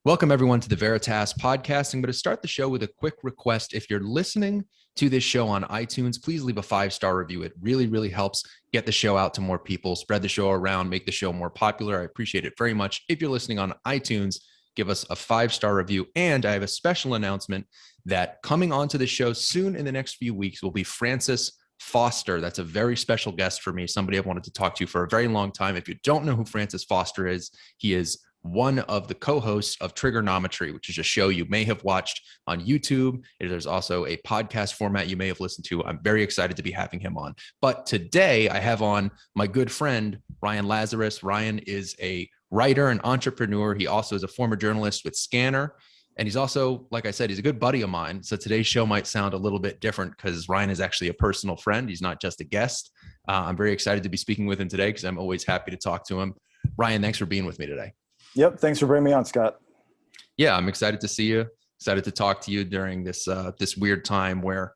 Welcome, everyone, to the Veritas podcast. I'm going to start the show with a quick request. If you're listening to this show on iTunes, please leave a 5-star review. It really, really helps get the show out to more people, spread the show around, make the show more popular. I appreciate it very much. If you're listening on iTunes, give us a 5-star review. And I have a special announcement that coming onto the show soon in the next few weeks will be Francis Foster. That's a very special guest for me, somebody I've wanted to talk to for a very long time. If you don't know who Francis Foster is, he is one of the co-hosts of Trigonometry, which is a show you may have watched on YouTube. There's also a podcast format you may have listened to. I'm very excited to be having him on. But today I have on my good friend, Ryan Lazarus. Ryan is a writer and entrepreneur. He also is a former journalist with Scanner. And he's also, like I said, he's a good buddy of mine. So today's show might sound a little bit different because Ryan is actually a personal friend. He's not just a guest. I'm very excited to be speaking with him today because I'm always happy to talk to him. Ryan, thanks for being with me today. Yep. Thanks for bringing me on, Scott. Yeah, I'm excited to see you. Excited to talk to you during this this weird time where,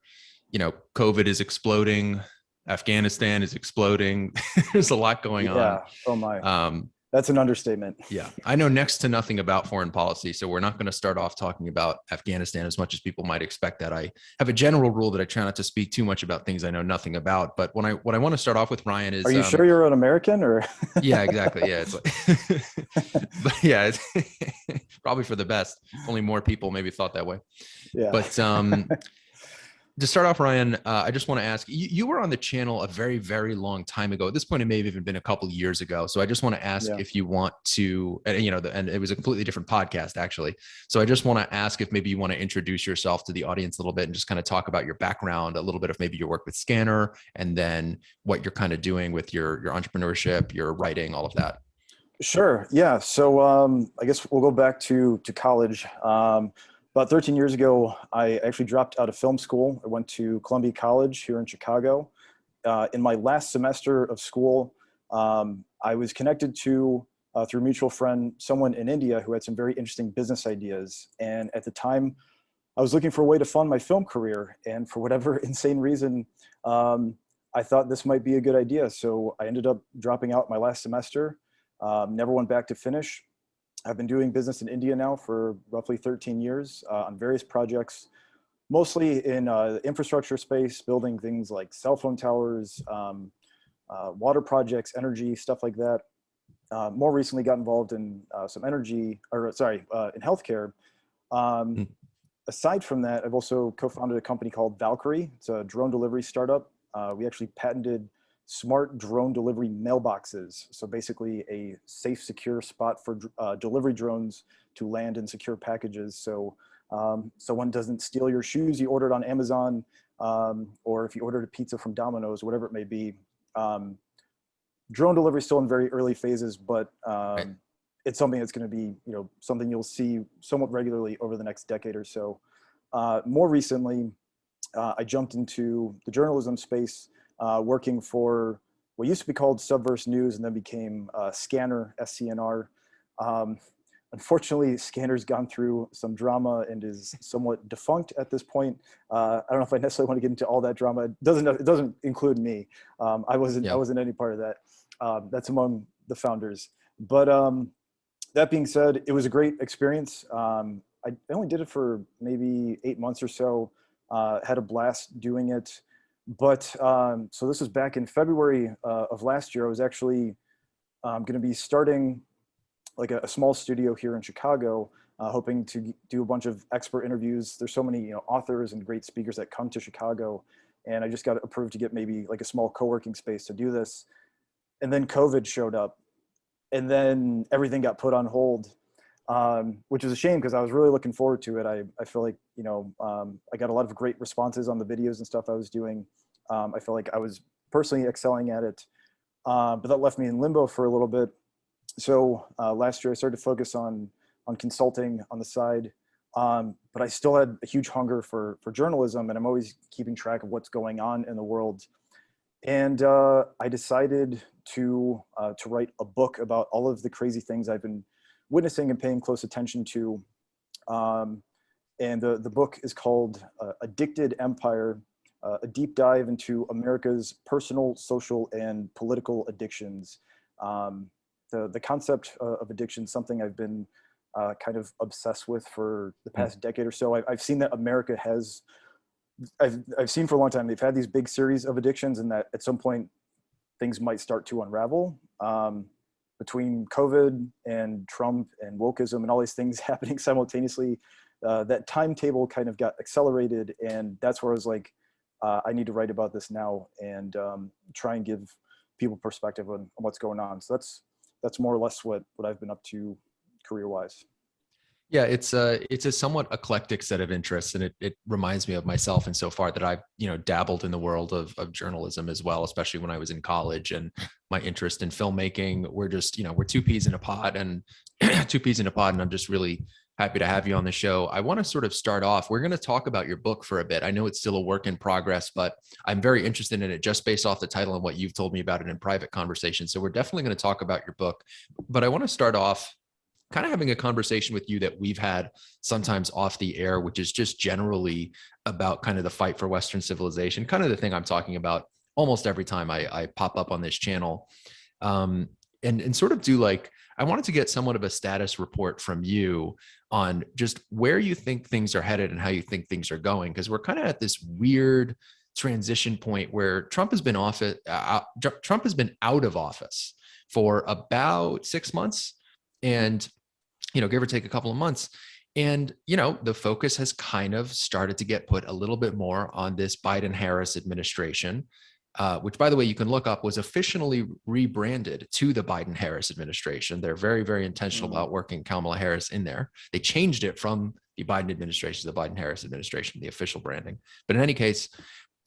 COVID is exploding, Afghanistan is exploding. There's a lot going on. Yeah. Oh my. That's an understatement. Yeah, I know next to nothing about foreign policy, so we're not going to start off talking about Afghanistan as much as people might expect. That I have a general rule that I try not to speak too much about things I know nothing about. But what I want to start off with, Ryan, is: Are you sure you're an American, or? Yeah, exactly. Yeah, it's like, but yeah, it's probably for the best. Only more people maybe thought that way. Yeah. But to start off, Ryan, I just want to ask, you were on the channel a very, very long time ago. At this point, it may have even been a couple of years ago. So I just want to ask if you want to, and it was a completely different podcast, actually. So I just want to ask if maybe you want to introduce yourself to the audience a little bit and just kind of talk about your background, a little bit of maybe your work with Scanner, and then what you're kind of doing with your entrepreneurship, your writing, all of that. Sure. Yeah. So I guess we'll go back to college. About 13 years ago, I actually dropped out of film school. I went to Columbia College here in Chicago. In my last semester of school, I was connected to, through a mutual friend, someone in India who had some very interesting business ideas. And at the time, I was looking for a way to fund my film career. And for whatever insane reason, I thought this might be a good idea. So I ended up dropping out my last semester, never went back to finish. I've been doing business in India now for roughly 13 years on various projects, mostly in the infrastructure space, building things like cell phone towers, water projects, energy, stuff like that. More recently got involved in some in healthcare. Aside from that, I've also co-founded a company called Valkyrie. It's a drone delivery startup. We actually patented smart drone delivery mailboxes. So basically a safe, secure spot for delivery drones to land and secure packages. So someone doesn't steal your shoes you ordered on Amazon, or if you ordered a pizza from Domino's, whatever it may be. Drone delivery is still in very early phases, but it's something that's going to be, something you'll see somewhat regularly over the next decade or so. More recently, I jumped into the journalism space, working for what used to be called Subverse News and then became Scanner, SCNR. Unfortunately, Scanner's gone through some drama and is somewhat defunct at this point. I don't know if I necessarily want to get into all that drama. It doesn't include me. I wasn't any part of that. That's among the founders. But that being said, it was a great experience. I only did it for maybe 8 months or so. Had a blast doing it. But so this was back in February of last year. I was actually going to be starting like a small studio here in Chicago, hoping to do a bunch of expert interviews. There's so many authors and great speakers that come to Chicago, and I just got approved to get maybe like a small co-working space to do this. And then COVID showed up, and then everything got put on hold, which is a shame because I was really looking forward to it. I feel like I got a lot of great responses on the videos and stuff I was doing. I feel like I was personally excelling at it, but that left me in limbo for a little bit. So last year I started to focus on consulting on the side, but I still had a huge hunger for journalism, and I'm always keeping track of what's going on in the world. And I decided to write a book about all of the crazy things I've been witnessing and paying close attention to. And the book is called Addicted Empire, a deep dive into America's personal, social, and political addictions. The concept of addiction is something I've been kind of obsessed with for the past decade or so. I've seen that America has, I've seen for a long time, they've had these big series of addictions, and that at some point things might start to unravel. Between COVID and Trump and wokeism and all these things happening simultaneously, that timetable kind of got accelerated, and that's where I was like, I need to write about this now and try and give people perspective on what's going on. So that's more or less what I've been up to career-wise. Yeah, it's a somewhat eclectic set of interests, and it reminds me of myself insofar that I've dabbled in the world of journalism as well, especially when I was in college. And my interest in filmmaking, we're just we're two peas in a pod, and two peas in a pod, and I'm just really happy to have you on the show. I want to sort of start off. We're going to talk about your book for a bit. I know it's still a work in progress, but I'm very interested in it just based off the title and what you've told me about it in private conversation. So we're definitely going to talk about your book, but I want to start off kind of having a conversation with you that we've had sometimes off the air, which is just generally about kind of the fight for Western civilization, kind of the thing I'm talking about almost every time I pop up on this channel. And sort of do like, I wanted to get somewhat of a status report from you on just where you think things are headed and how you think things are going. Because we're kind of at this weird transition point where Trump has been out of office for about 6 months. And give or take a couple of months. And, the focus has kind of started to get put a little bit more on this Biden-Harris administration, which, by the way, you can look up, was officially rebranded to the Biden-Harris administration. They're very, very intentional about working Kamala Harris in there. They changed it from the Biden administration to the Biden-Harris administration, the official branding. But in any case,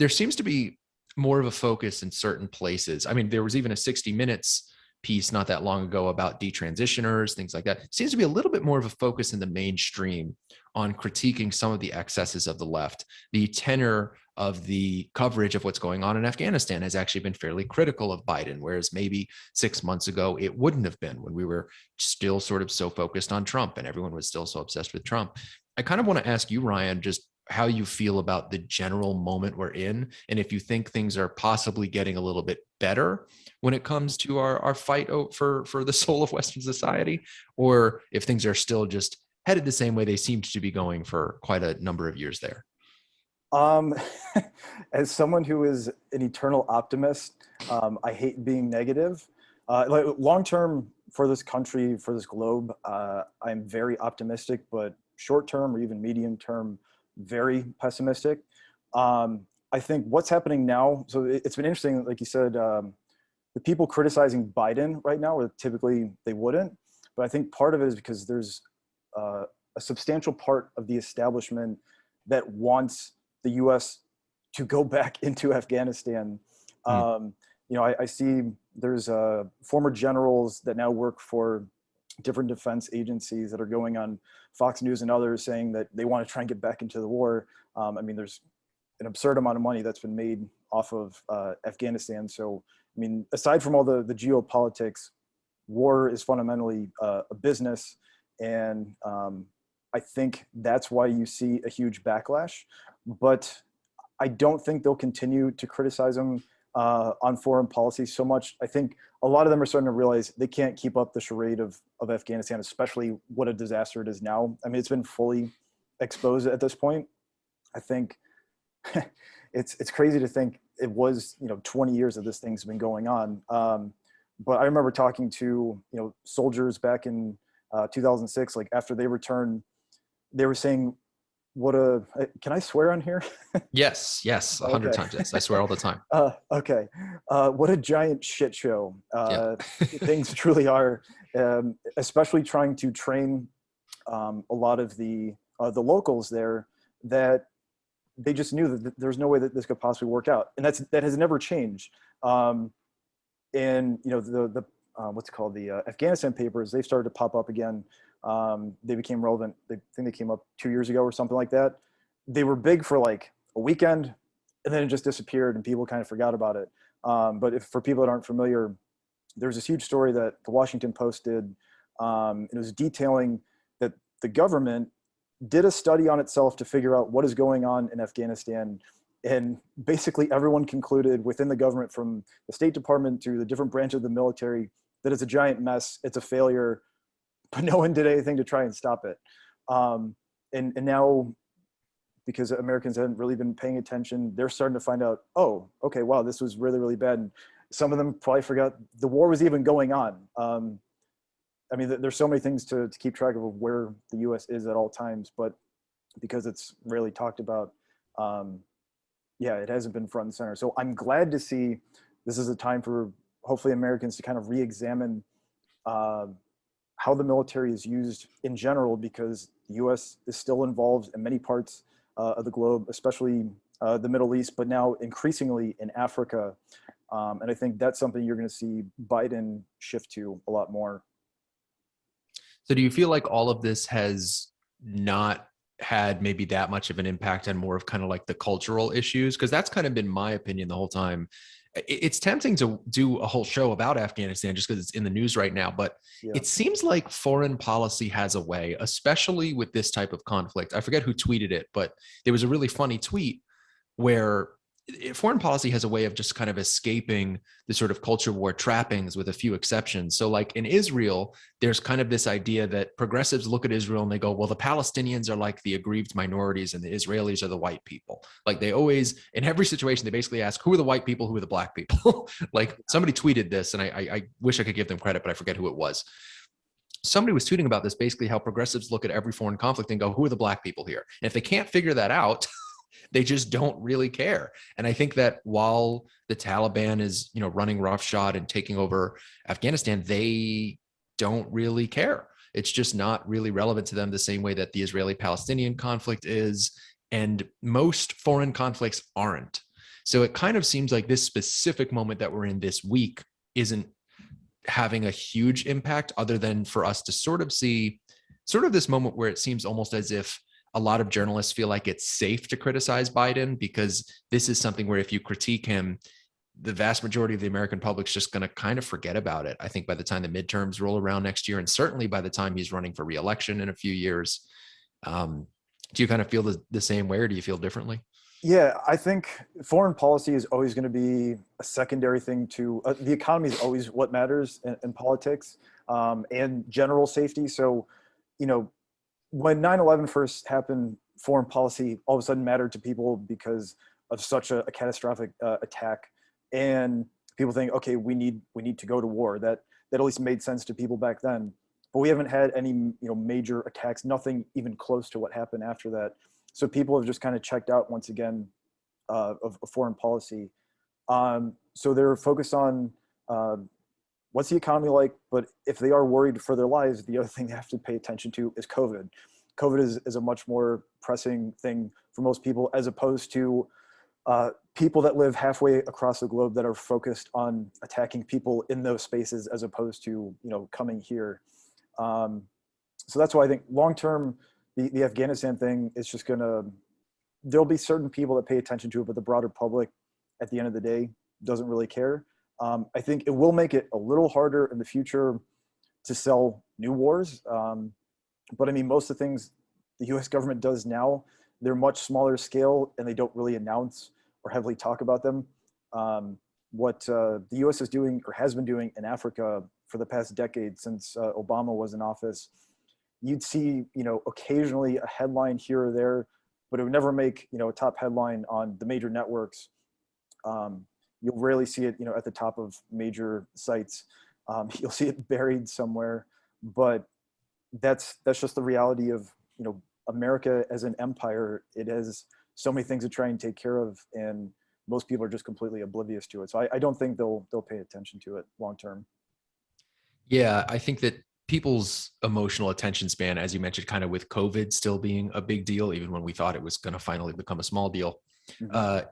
there seems to be more of a focus in certain places. I mean, there was even a 60 Minutes piece not that long ago about detransitioners, things like that. It seems to be a little bit more of a focus in the mainstream on critiquing some of the excesses of the left. The tenor of the coverage of what's going on in Afghanistan has actually been fairly critical of Biden, whereas maybe 6 months ago it wouldn't have been, when we were still sort of so focused on Trump and everyone was still so obsessed with Trump. I kind of want to ask you, Ryan, just how you feel about the general moment we're in, and if you think things are possibly getting a little bit better when it comes to our fight for the soul of Western society, or if things are still just headed the same way they seemed to be going for quite a number of years there. As someone who is an eternal optimist, I hate being negative. Like long-term for this country, for this globe, I'm very optimistic, but short-term or even medium-term, very pessimistic. I think what's happening now, so it's been interesting, like you said, the people criticizing Biden right now, or typically they wouldn't, but I think part of it is because there's a substantial part of the establishment that wants the U.S. to go back into Afghanistan. I see there's former generals that now work for different defense agencies that are going on Fox News and others saying that they want to try and get back into the war. I mean, there's an absurd amount of money that's been made off of Afghanistan. So, I mean, aside from all the geopolitics, war is fundamentally a business. And I think that's why you see a huge backlash. But I don't think they'll continue to criticize them on foreign policy so much. I think a lot of them are starting to realize they can't keep up the charade of Afghanistan, especially what a disaster it is now. I mean, it's been fully exposed at this point. I think it's crazy to think it was 20 years of this thing's been going on. But I remember talking to soldiers back in 2006, like after they returned, they were saying, can I swear on here? Yes, 100 times. Yes, I swear all the time. Okay. What a giant shit show. Things truly are, especially trying to train a lot of the locals there, that they just knew that there's no way that this could possibly work out. And that has never changed. And the what's it called? The Afghanistan Papers, they've started to pop up again. They became relevant. I think they came up 2 years ago or something like that. They were big for like a weekend, and then it just disappeared and people kind of forgot about it. But for people that aren't familiar, there's this huge story that the Washington Post did. It was detailing that the government did a study on itself to figure out what is going on in Afghanistan. And basically everyone concluded within the government, from the State Department to the different branches of the military, that it's a giant mess. It's a failure. but no one did anything to try and stop it. And now, because Americans hadn't really been paying attention, they're starting to find out, oh, okay, wow, this was really, really bad. And some of them probably forgot the war was even going on. I mean, there's so many things to keep track of where the U.S. is at all times, but because it's rarely talked about, yeah, it hasn't been front and center. So I'm glad to see this is a time for hopefully Americans to kind of re-examine how the military is used in general, because the U.S. is still involved in many parts of the globe, especially the Middle East, but now increasingly in Africa. And I think that's something you're going to see Biden shift to a lot more. So do you feel like all of this has not had maybe that much of an impact on more of kind of like the cultural issues? Because that's kind of been my opinion the whole time. It's tempting to do a whole show about Afghanistan just because it's in the news right now, but it seems like foreign policy has a way, especially with this type of conflict. I forget who tweeted it, but there was a really funny tweet where foreign policy has a way of just kind of escaping the sort of culture war trappings with a few exceptions. So like in Israel, there's kind of this idea that progressives look at Israel and they go, well, the Palestinians are like the aggrieved minorities and the Israelis are the white people. Like they always, in every situation, they basically ask, who are the white people? Who are the black people? Like somebody tweeted this and I wish I could give them credit, but I forget who it was. Somebody was tweeting about this, basically how progressives look at every foreign conflict and go, who are the black people here? And if they can't figure that out, they just don't really care. And I think that while the Taliban is, running roughshod and taking over Afghanistan, they don't really care. It's just not really relevant to them the same way that the Israeli-Palestinian conflict is, and most foreign conflicts aren't. So it kind of seems like this specific moment that we're in this week isn't having a huge impact, other than for us to sort of see sort of this moment where it seems almost as if a lot of journalists feel like it's safe to criticize Biden, because this is something where if you critique him, the vast majority of the American public's just going to kind of forget about it. I think by the time the midterms roll around next year, and certainly by the time he's running for re-election in a few years, do you kind of feel the same way, or do you feel differently? Yeah, I think foreign policy is always going to be a secondary thing to the economy is always what matters in politics, and general safety. So, when 9/11 first happened, foreign policy all of a sudden mattered to people because of such a catastrophic attack. And people think, okay, we need to go to war. That at least made sense to people back then. But we haven't had any major attacks, nothing even close to what happened after that. So people have just kind of checked out once again of foreign policy. So they're focused on what's the economy like? But if they are worried for their lives, the other thing they have to pay attention to is COVID. COVID is a much more pressing thing for most people, as opposed to people that live halfway across the globe that are focused on attacking people in those spaces, as opposed to coming here. So that's why I think long term, the Afghanistan thing is just there'll be certain people that pay attention to it, but the broader public, at the end of the day, doesn't really care. I think it will make it a little harder in the future to sell new wars. But I mean, most of the things the US government does now, they're much smaller scale and they don't really announce or heavily talk about them. What the US is doing or has been doing in Africa for the past decade since Obama was in office, you'd see, occasionally a headline here or there, but it would never make, a top headline on the major networks. You'll rarely see it, at the top of major sites. You'll see it buried somewhere, but that's just the reality of, America as an empire. It has so many things to try and take care of, and most people are just completely oblivious to it. So I don't think they'll pay attention to it long term. Yeah, I think that people's emotional attention span, as you mentioned, kind of with COVID still being a big deal, even when we thought it was going to finally become a small deal,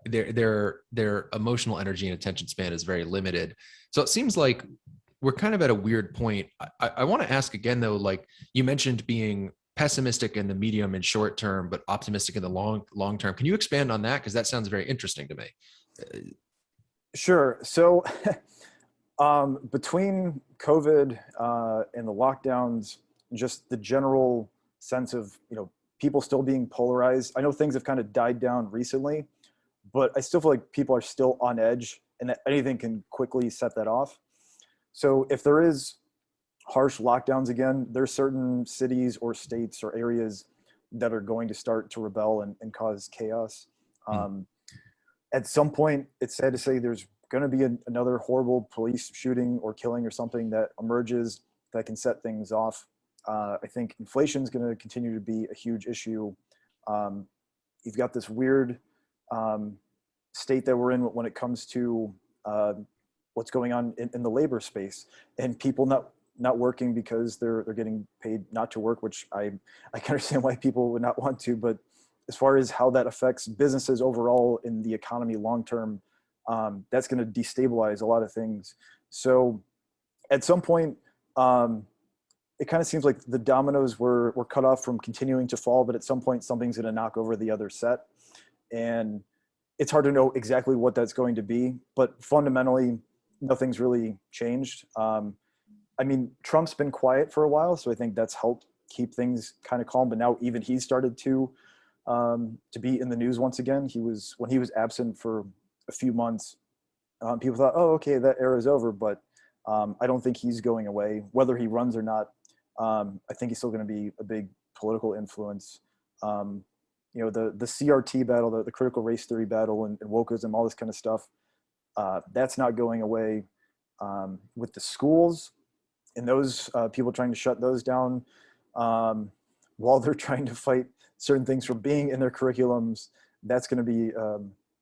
their emotional energy and attention span is very limited. So it seems like we're kind of at a weird point. I want to ask again, though, like you mentioned being pessimistic in the medium and short term, but optimistic in the long term. Can you expand on that? Because that sounds very interesting to me. Sure. So between COVID and the lockdowns, just the general sense of, people still being polarized. I know things have kind of died down recently, but I still feel like people are still on edge and that anything can quickly set that off. So if there is harsh lockdowns again, there's certain cities or states or areas that are going to start to rebel and cause chaos. At some point, it's sad to say there's going to be another horrible police shooting or killing or something that emerges that can set things off. I think inflation is going to continue to be a huge issue. You've got this weird state that we're in when it comes to what's going on in the labor space, and people not working because they're getting paid not to work, which I can understand why people would not want to. But as far as how that affects businesses overall in the economy long term, that's going to destabilize a lot of things. So at some point, it kind of seems like the dominoes were cut off from continuing to fall, but at some point something's going to knock over the other set. And it's hard to know exactly what that's going to be, but fundamentally, nothing's really changed. I mean, Trump's been quiet for a while, so I think that's helped keep things kind of calm. But now even he started to be in the news once again. When he was absent for a few months, people thought, oh, okay, that era is over. But I don't think he's going away, whether he runs or not. I think he's still going to be a big political influence. You know, the CRT battle, the critical race theory battle, and wokeism, all this kind of stuff, that's not going away. With the schools and those people trying to shut those down while they're trying to fight certain things from being in their curriculums, that's going to be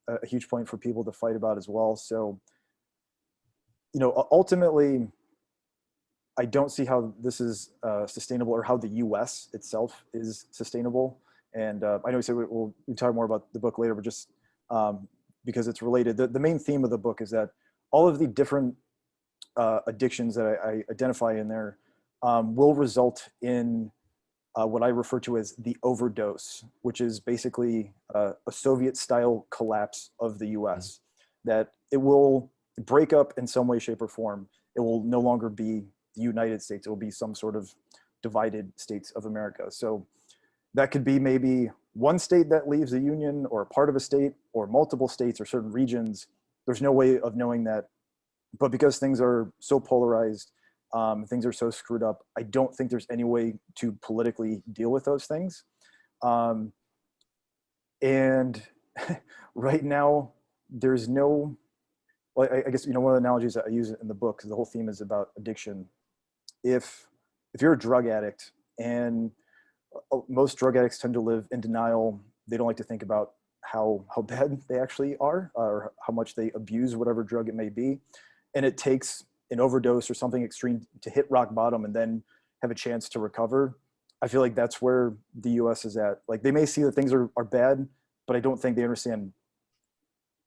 a huge point for people to fight about as well. So, you know, ultimately, I don't see how this is sustainable, or how the U.S. itself is sustainable. And I know we said we'll talk more about the book later, but just because it's related, the main theme of the book is that all of the different addictions that I identify in there will result in what I refer to as the overdose, which is basically a Soviet-style collapse of the U.S. That it will break up in some way, shape, or form. It will no longer be the United States. It will be some sort of divided states of America. So that could be maybe one state that leaves the union, or a part of a state, or multiple states, or certain regions. There's no way of knowing that. But because things are so polarized, things are so screwed up, I don't think there's any way to politically deal with those things. And right now, there's no, well, I guess, you know, one of the analogies that I use in the book, because the whole theme is about addiction. If you're a drug addict, and most drug addicts tend to live in denial, they don't like to think about how bad they actually are, or how much they abuse whatever drug it may be. And it takes an overdose or something extreme to hit rock bottom and then have a chance to recover. I feel like that's where the US is at. Like, they may see that things are bad, but I don't think they understand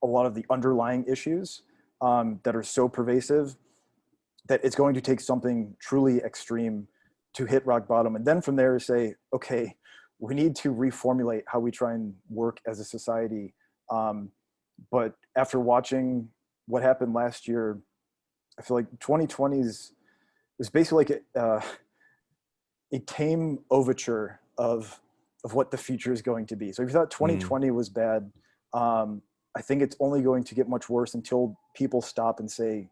a lot of the underlying issues that are so pervasive that it's going to take something truly extreme to hit rock bottom. And then from there say, okay, we need to reformulate how we try and work as a society. But after watching what happened last year, I feel like 2020 is basically like a tame overture of what the future is going to be. So if you thought 2020 was bad, I think it's only going to get much worse until people stop and say,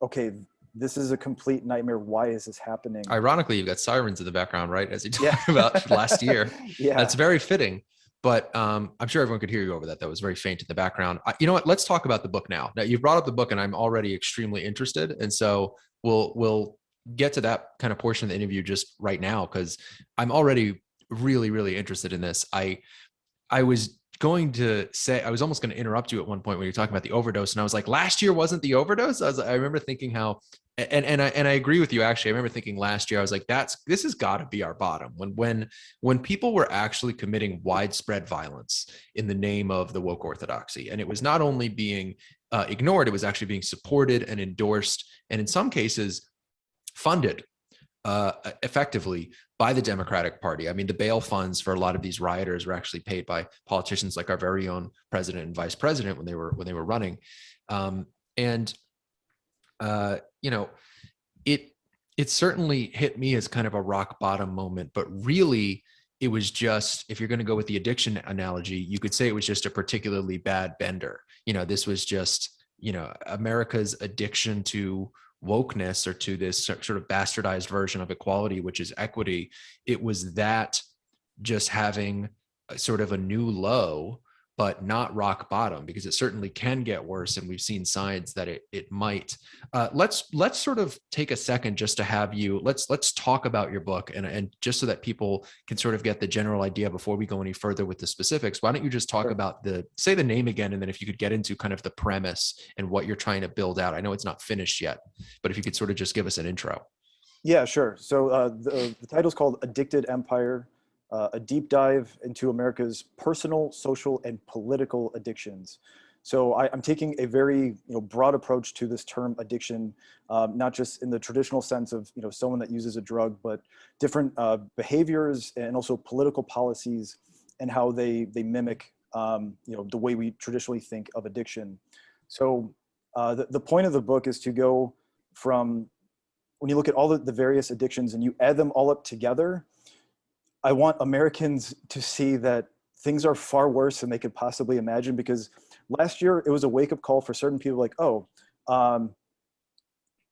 okay, this is a complete nightmare. Why is this happening? Ironically, you've got sirens in the background, right? As you talked about last year. Yeah. That's very fitting. But I'm sure everyone could hear you over that. That was very faint in the background. You know what? Let's talk about the book now. Now, you've brought up the book, and I'm already extremely interested. And so we'll get to that kind of portion of the interview just right now, because I'm already really, really interested in this. I was going to say, I was almost going to interrupt you at one point when you're talking about the overdose, and I was like, last year wasn't the overdose. I remember thinking how, and I agree with you. Actually, I remember thinking last year, I was like, this has got to be our bottom. When people were actually committing widespread violence in the name of the woke orthodoxy, and it was not only being ignored, it was actually being supported and endorsed, and in some cases funded effectively by the Democratic Party. I mean, the bail funds for a lot of these rioters were actually paid by politicians like our very own president and vice president when they were running. You know, it certainly hit me as kind of a rock bottom moment, but really it was just, if you're going to go with the addiction analogy, you could say it was just a particularly bad bender. You know, this was just, you know, America's addiction to wokeness or to this sort of bastardized version of equality, which is equity. It was that just having a sort of a new low, but not rock bottom, because it certainly can get worse, and we've seen signs that it might. Let's sort of take a second just to have you. Let's talk about your book, and just so that people can sort of get the general idea before we go any further with the specifics. Why don't you just talk Sure. about say the name again, and then if you could get into kind of the premise and what you're trying to build out. I know it's not finished yet, but if you could sort of just give us an intro. Yeah, sure. So the title is called Addicted Empire, a deep dive into America's personal, social, and political addictions. So I'm taking a very broad approach to this term addiction, not just in the traditional sense of someone that uses a drug, but different behaviors and also political policies and how they mimic the way we traditionally think of addiction. So the point of the book is to go from, when you look at all the various addictions and you add them all up together, I want Americans to see that things are far worse than they could possibly imagine. Because last year it was a wake-up call for certain people, like, oh,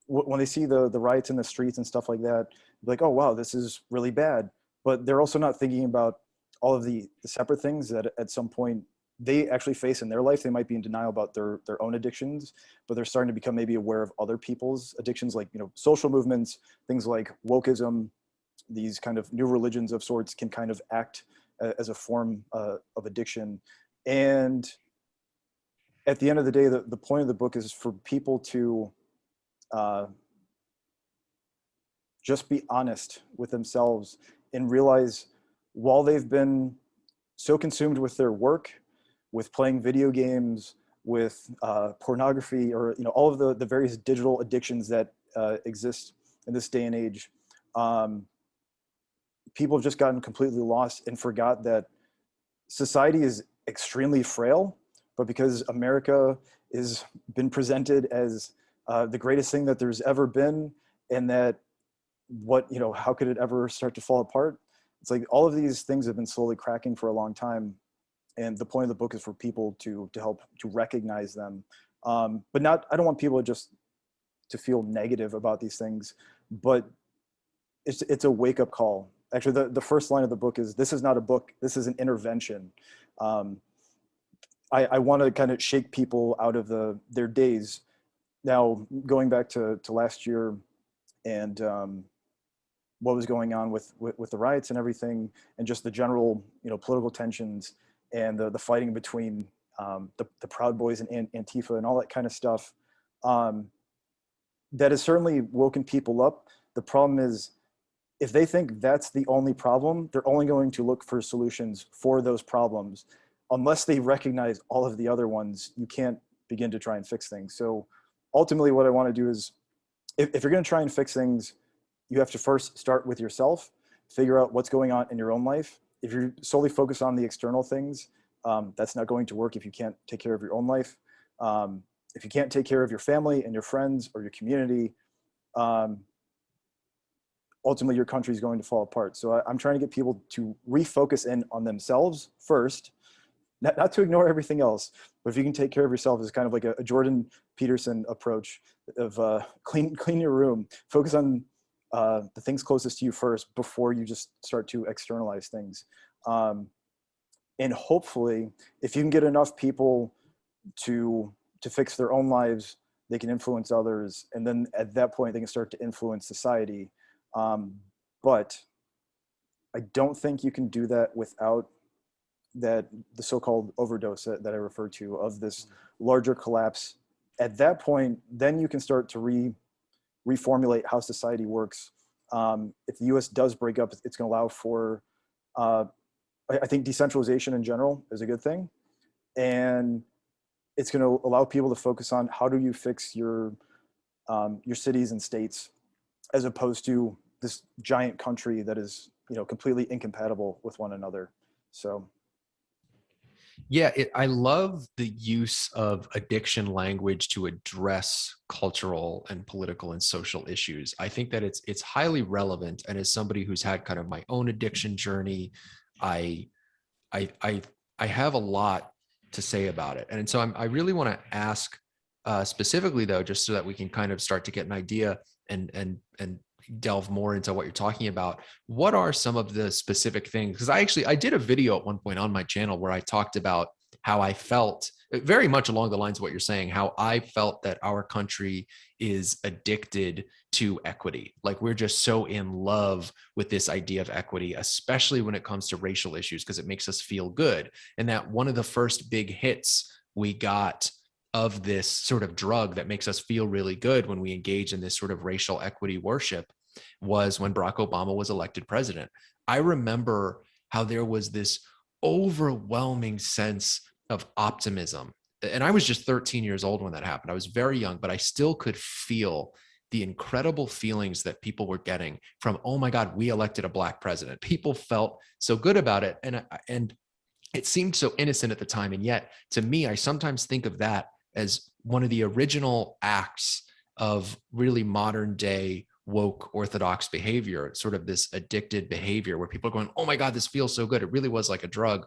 when they see the riots in the streets and stuff like that, like, oh wow, this is really bad. But they're also not thinking about all of the separate things that at some point they actually face in their life. They might be in denial about their own addictions, but they're starting to become maybe aware of other people's addictions, like social movements, things like wokeism. These kind of new religions of sorts can kind of act as a form of addiction. And at the end of the day, the point of the book is for people to just be honest with themselves and realize, while they've been so consumed with their work, with playing video games, with pornography, or all of the various digital addictions that exist in this day and age, people have just gotten completely lost and forgot that society is extremely frail. But because America has been presented as the greatest thing that there's ever been, and that how could it ever start to fall apart? It's like all of these things have been slowly cracking for a long time. And the point of the book is for people to help to recognize them. But not, I don't want people to feel negative about these things, but it's a wake-up call. Actually, the first line of the book is, this is not a book, this is an intervention. I want to kind of shake people out of their days. Now, going back to last year and what was going on with the riots and everything, and just the general political tensions and the fighting between the Proud Boys and Antifa and all that kind of stuff, that has certainly woken people up. The problem is, if they think that's the only problem, they're only going to look for solutions for those problems. Unless they recognize all of the other ones, you can't begin to try and fix things. So ultimately what I want to do is, if you're going to try and fix things, you have to first start with yourself, figure out what's going on in your own life. If you're solely focused on the external things, that's not going to work if you can't take care of your own life. If you can't take care of your family and your friends or your community, ultimately your country is going to fall apart. So I'm trying to get people to refocus in on themselves first, not to ignore everything else, but if you can take care of yourself, is kind of like a Jordan Peterson approach of clean your room, focus on the things closest to you first before you just start to externalize things. And hopefully, if you can get enough people to fix their own lives, they can influence others, and then at that point they can start to influence society. But I don't think you can do that without the so-called overdose that I referred to, of this larger collapse. At that point, then you can start to reformulate how society works. If the US does break up, it's going to allow for, I think decentralization in general is a good thing. And it's going to allow people to focus on, how do you fix your cities and states, as opposed to this giant country that is, completely incompatible with one another. So. Yeah, I love the use of addiction language to address cultural and political and social issues. I think that it's highly relevant. And as somebody who's had kind of my own addiction journey, I I I have a lot to say about it. And so I really want to ask specifically though, just so that we can kind of start to get an idea and delve more into what you're talking about, what are some of the specific things? Because I did a video at one point on my channel where I talked about how I felt very much along the lines of what you're saying, how I felt that our country is addicted to equity. Like we're just so in love with this idea of equity, especially when it comes to racial issues, because it makes us feel good. And that one of the first big hits we got of this sort of drug that makes us feel really good when we engage in this sort of racial equity worship was when Barack Obama was elected president. I remember how there was this overwhelming sense of optimism. And I was just 13 years old when that happened. I was very young, but I still could feel the incredible feelings that people were getting from, oh my God, we elected a Black president. People felt so good about it. And it seemed so innocent at the time. And yet, to me, I sometimes think of that as one of the original acts of really modern day woke orthodox behavior, sort of this addicted behavior where people are going, oh my God, this feels so good. It really was like a drug.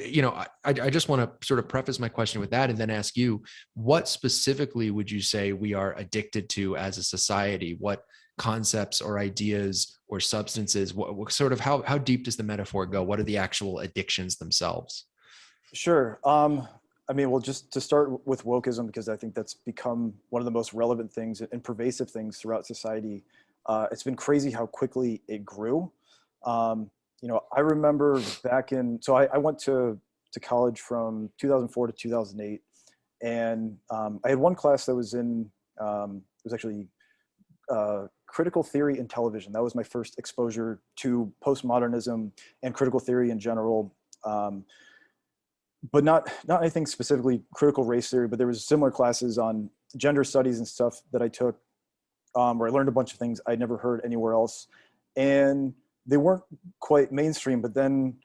You know, I just want to sort of preface my question with that and then ask you, what specifically would you say we are addicted to as a society? What concepts or ideas or substances, what sort of, how deep does the metaphor go? What are the actual addictions themselves? Sure. I mean, well, just to start with wokeism, because I think that's become one of the most relevant things and pervasive things throughout society. It's been crazy how quickly it grew. You know, I remember back in, so I went to college from 2004 to 2008. And I had one class that was in, it was actually critical theory in television. That was my first exposure to postmodernism and critical theory in general. But not anything specifically critical race theory, but there was similar classes on gender studies and stuff that I took, where I learned a bunch of things I'd never heard anywhere else. And they weren't quite mainstream, but then,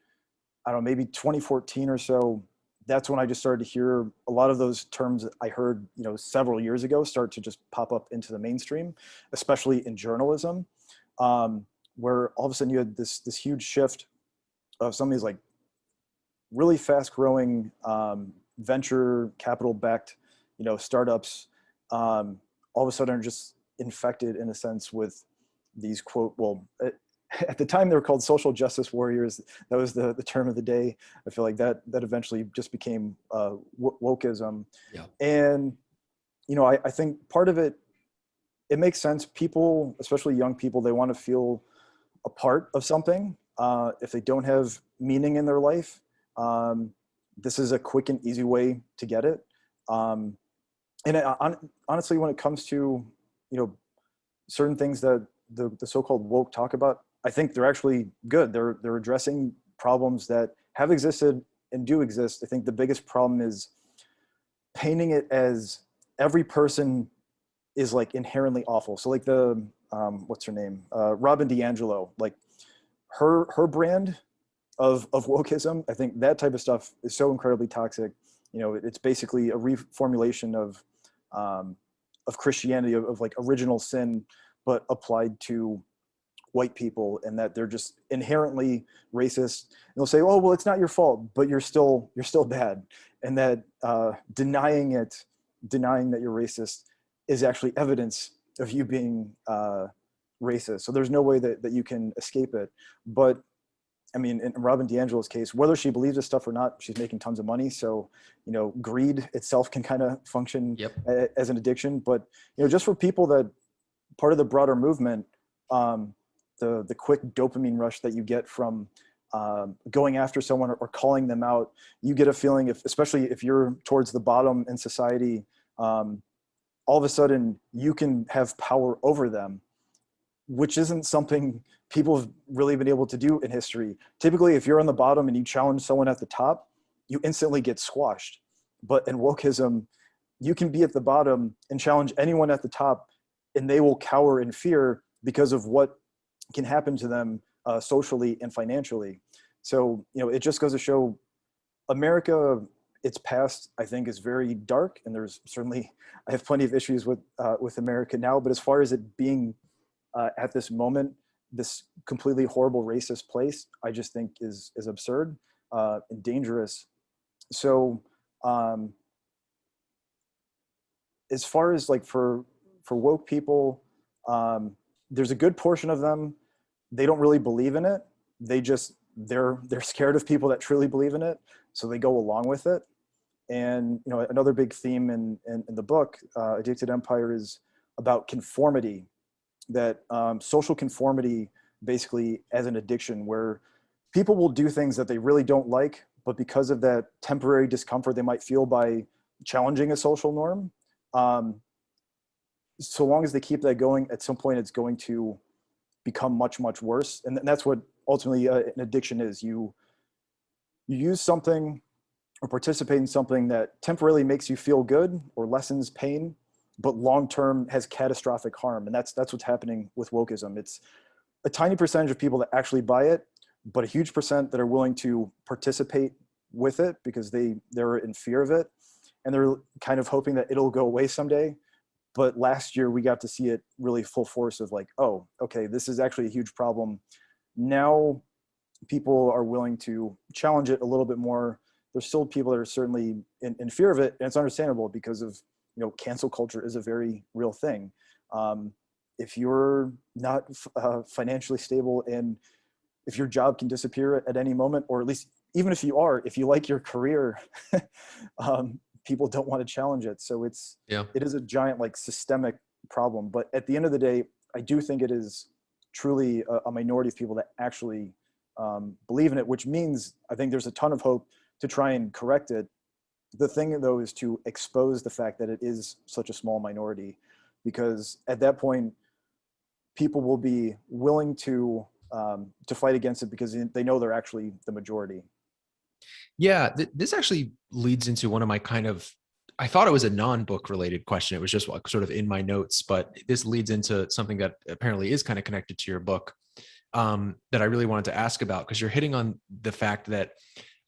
I don't know, maybe 2014 or so, that's when I just started to hear a lot of those terms that I heard, you know, several years ago start to just pop up into the mainstream, especially in journalism, where all of a sudden you had this huge shift of some of these like really fast growing venture capital backed, you know, startups, all of a sudden are just infected in a sense with these quote, well, at the time they were called social justice warriors. That was the term of the day. I feel like that eventually just became wokeism. Yeah. And, you know, I think part of it, it makes sense. People, especially young people, they want to feel a part of something. If they don't have meaning in their life, this is a quick and easy way to get it. And honestly, when it comes to, you know, certain things that the so-called woke talk about, I think they're actually good. They're addressing problems that have existed and do exist. I think the biggest problem is painting it as every person is like inherently awful. So like the what's her name, Robin DiAngelo, like her brand of wokeism, I think that type of stuff is so incredibly toxic. You know, it's basically a reformulation of Christianity, of like original sin, but applied to white people, and that they're just inherently racist. And they'll say, "Oh, well, it's not your fault, but you're still bad," and that denying that you're racist is actually evidence of you being racist. So there's no way that you can escape it. But I mean, in Robin DiAngelo's case, whether she believes this stuff or not, she's making tons of money. So, you know, greed itself can kind of function as an addiction. But, you know, just for people that part of the broader movement, the quick dopamine rush that you get from going after someone or calling them out, you get a feeling, especially if you're towards the bottom in society, all of a sudden you can have power over them, which isn't something people have really been able to do in history. Typically, if you're on the bottom and you challenge someone at the top, you instantly get squashed. But in wokeism, you can be at the bottom and challenge anyone at the top, and they will cower in fear because of what can happen to them socially and financially. So, you know, it just goes to show America, its past, I think, is very dark. And there's certainly, I have plenty of issues with America now, but as far as it being at this moment, this completely horrible racist place, I just think is absurd and dangerous. So, as far as like for woke people, there's a good portion of them, they don't really believe in it. They're scared of people that truly believe in it, so they go along with it. And another big theme in the book, Addicted Empire, is about conformity, that social conformity basically as an addiction, where people will do things that they really don't like, but because of that temporary discomfort they might feel by challenging a social norm, so long as they keep that going, at some point it's going to become much, much worse. And that's what ultimately an addiction is. You use something or participate in something that temporarily makes you feel good or lessens pain, but long-term has catastrophic harm. And that's what's happening with wokeism. It's a tiny percentage of people that actually buy it, but a huge percent that are willing to participate with it because they're in fear of it. And they're kind of hoping that it'll go away someday. But last year we got to see it really full force of like, oh, okay, this is actually a huge problem. Now people are willing to challenge it a little bit more. There's still people that are certainly in fear of it, and it's understandable because of, cancel culture is a very real thing. If you're not financially stable, and if your job can disappear at any moment, or at least even if you like your career, people don't want to challenge it. So it is a giant like systemic problem. But at the end of the day, I do think it is truly a minority of people that actually believe in it, which means I think there's a ton of hope to try and correct it. The thing though is to expose the fact that it is such a small minority, because at that point people will be willing to fight against it because they know they're actually the majority. Yeah, this actually leads into one of my I thought it was a non-book related question. It was just sort of in my notes, but this leads into something that apparently is kind of connected to your book, that I really wanted to ask about, because you're hitting on the fact that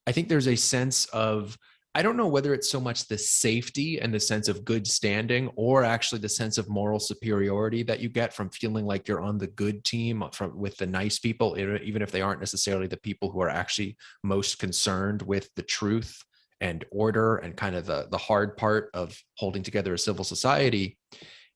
I think there's a sense of, I don't know whether it's so much the safety and the sense of good standing, or actually the sense of moral superiority that you get from feeling like you're on the good team with the nice people, even if they aren't necessarily the people who are actually most concerned with the truth and order and kind of the hard part of holding together a civil society.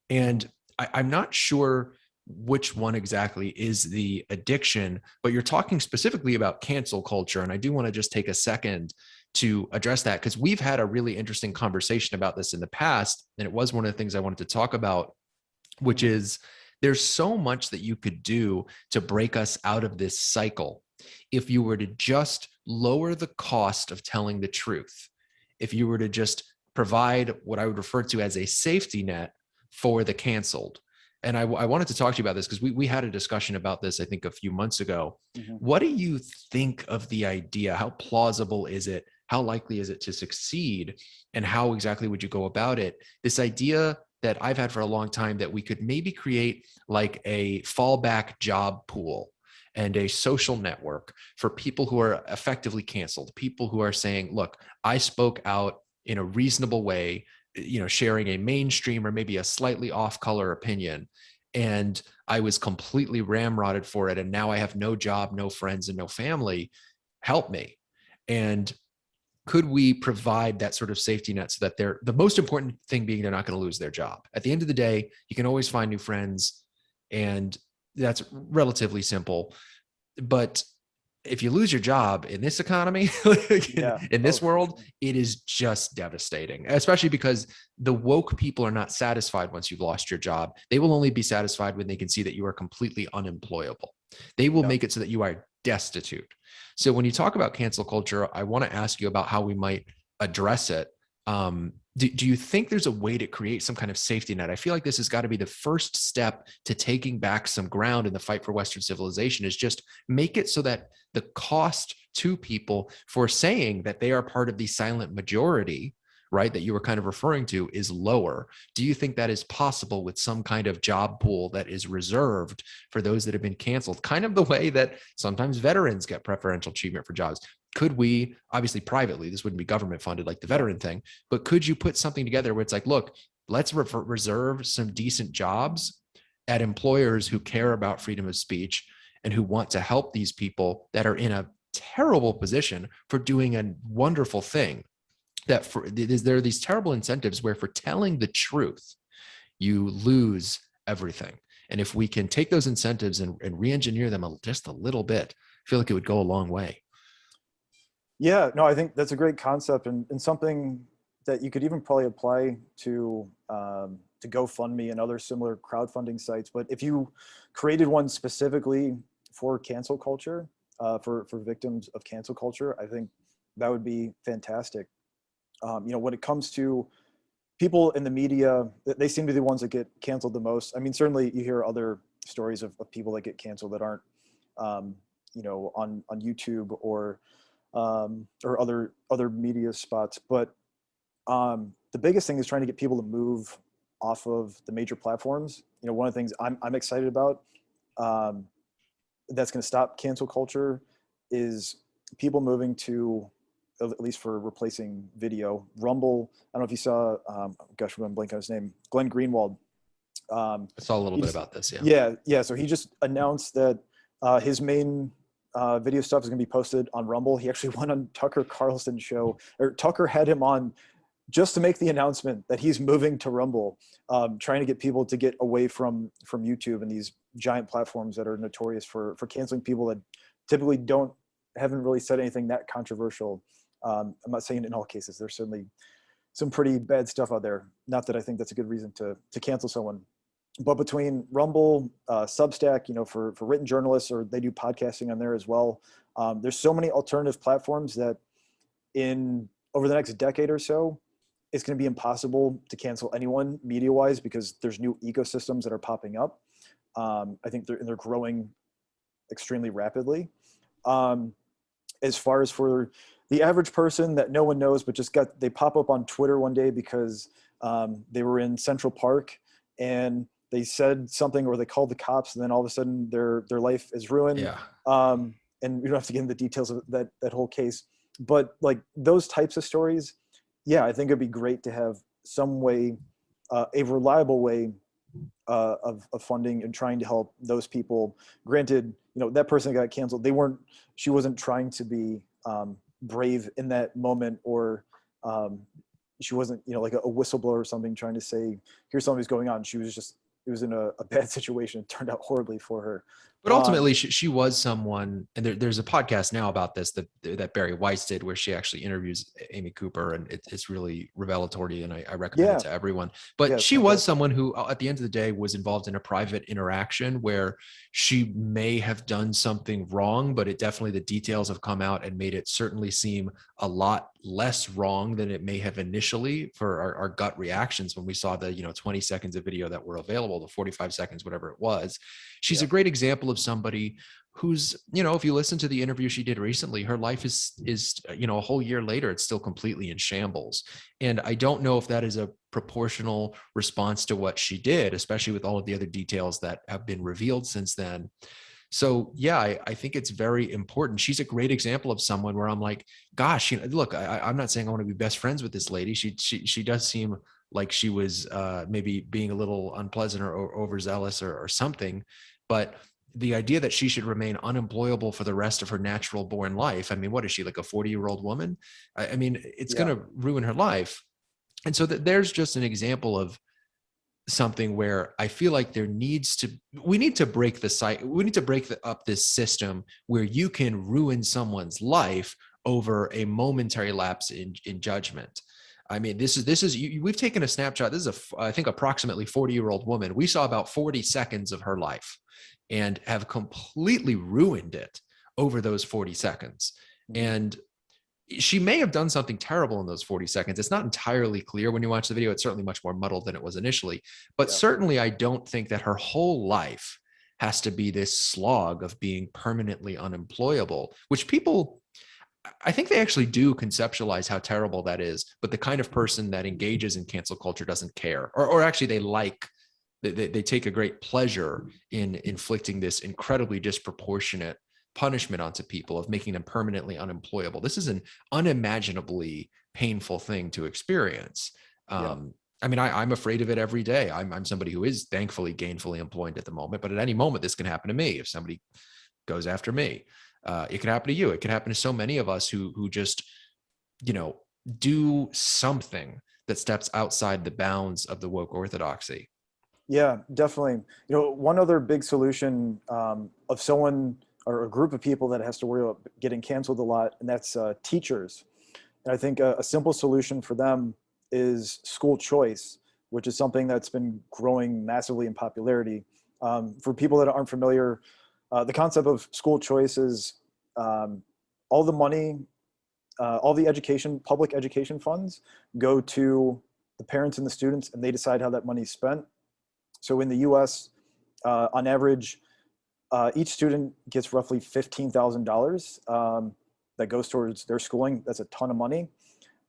And I'm not sure which one exactly is the addiction, but you're talking specifically about cancel culture. And I do want to just take a second to address that, because we've had a really interesting conversation about this in the past. And it was one of the things I wanted to talk about, which is there's so much that you could do to break us out of this cycle. If you were to just lower the cost of telling the truth, if you were to just provide what I would refer to as a safety net for the canceled. And I wanted to talk to you about this because we had a discussion about this, I think, a few months ago. Mm-hmm. What do you think of the idea? How plausible is it? How likely is it to succeed? And how exactly would you go about it? This idea that I've had for a long time, that we could maybe create like a fallback job pool and a social network for people who are effectively canceled, people who are saying, look, I spoke out in a reasonable way, sharing a mainstream or maybe a slightly off color opinion, and I was completely ramrodded for it. And now I have no job, no friends, and no family. Help me. And could we provide that sort of safety net so that the most important thing being they're not going to lose their job? At the end of the day, you can always find new friends, and that's relatively simple. But if you lose your job in this economy, in this world, it is just devastating, especially because the woke people are not satisfied once you've lost your job. They will only be satisfied when they can see that you are completely unemployable. They will make it so that you are destitute. So when you talk about cancel culture, I want to ask you about how we might address it. Do you think there's a way to create some kind of safety net? I feel like this has got to be the first step to taking back some ground in the fight for Western civilization, is just make it so that the cost to people for saying that they are part of the silent majority, right, that you were kind of referring to, is lower. Do you think that is possible with some kind of job pool that is reserved for those that have been canceled, kind of the way that sometimes veterans get preferential treatment for jobs? Could we, obviously privately, this wouldn't be government funded like the veteran thing, but could you put something together where it's like, look, let's reserve some decent jobs at employers who care about freedom of speech and who want to help these people that are in a terrible position for doing a wonderful thing? that there are these terrible incentives where for telling the truth, you lose everything. And if we can take those incentives and re-engineer them just a little bit, I feel like it would go a long way. Yeah, no, I think that's a great concept, and something that you could even probably apply to GoFundMe and other similar crowdfunding sites. But if you created one specifically for cancel culture, for victims of cancel culture, I think that would be fantastic. When it comes to people in the media, they seem to be the ones that get canceled the most. I mean, certainly you hear other stories of people that get canceled that aren't, on YouTube or other media spots. But the biggest thing is trying to get people to move off of the major platforms. One of the things I'm excited about, that's going to stop cancel culture, is people moving to, at least for replacing video, Rumble. I don't know if you saw, gosh, I'm blanking on his name, Glenn Greenwald. I saw a little bit about this. Yeah. Yeah. So he just announced that his main video stuff is going to be posted on Rumble. He actually went on Tucker Carlson's show, or Tucker had him on just to make the announcement that he's moving to Rumble, trying to get people to get away from YouTube and these giant platforms that are notorious for canceling people that typically haven't really said anything that controversial. I'm not saying in all cases. There's certainly some pretty bad stuff out there. Not that I think that's a good reason to cancel someone. But between Rumble, Substack, for written journalists, or they do podcasting on there as well. There's so many alternative platforms that over the next decade or so, it's going to be impossible to cancel anyone media-wise, because there's new ecosystems that are popping up. I think they're growing extremely rapidly. As far as for the average person that no one knows, but they pop up on Twitter one day because they were in Central Park and they said something, or they called the cops, and then all of a sudden their life is ruined. Yeah. And we don't have to get into the details of that whole case, but like those types of stories, yeah, I think it'd be great to have some way, a reliable way of funding and trying to help those people. Granted, that person that got canceled, she wasn't trying to be brave in that moment, or she wasn't, like a whistleblower or something trying to say, here's something that's going on. It was in a bad situation. It turned out horribly for her. But ultimately, she was someone, and there's a podcast now about this that Barry Weiss did, where she actually interviews Amy Cooper, and it's really revelatory, and I recommend it to everyone. But she was someone who, at the end of the day, was involved in a private interaction where she may have done something wrong, but the details have come out and made it certainly seem a lot less wrong than it may have initially for our gut reactions when we saw the 20 seconds of video that were available, the 45 seconds, whatever it was. She's a great example of somebody who's, if you listen to the interview she did recently, her life is a whole year later, it's still completely in shambles. And I don't know if that is a proportional response to what she did, especially with all of the other details that have been revealed since then. So yeah, I think it's very important. She's a great example of someone where I'm like, gosh, look, I'm not saying I want to be best friends with this lady. She does seem like she was maybe being a little unpleasant or overzealous or something. But the idea that she should remain unemployable for the rest of her natural born life. I mean, what is she, like a 40-year-old woman? I mean, it's going to ruin her life. And so there's just an example of something where I feel like we need to break the site. We need to break up this system where you can ruin someone's life over a momentary lapse in judgment. I mean, we've taken a snapshot. This is I think approximately 40-year-old woman. We saw about 40 seconds of her life and have completely ruined it over those 40 seconds. And she may have done something terrible in those 40 seconds. It's not entirely clear when you watch the video. It's certainly much more muddled than it was initially, but certainly I don't think that her whole life has to be this slog of being permanently unemployable, which people, I think they actually do conceptualize how terrible that is, but the kind of person that engages in cancel culture doesn't care, or actually they take a great pleasure in inflicting this incredibly disproportionate punishment onto people of making them permanently unemployable. This is an unimaginably painful thing to experience. I mean, I'm afraid of it every day. I'm somebody who is thankfully gainfully employed at the moment, but at any moment this can happen to me if somebody goes after me. It could happen to you. It could happen to so many of us who just, do something that steps outside the bounds of the woke orthodoxy. Yeah, definitely. One other big solution of someone or a group of people that has to worry about getting canceled a lot, and that's teachers. And I think a simple solution for them is school choice, which is something that's been growing massively in popularity. For people that aren't familiar, the concept of school choice is all the money, all the public education funds go to the parents and the students, and they decide how that money is spent. So in the US, on average, each student gets roughly $15,000 that goes towards their schooling. That's a ton of money.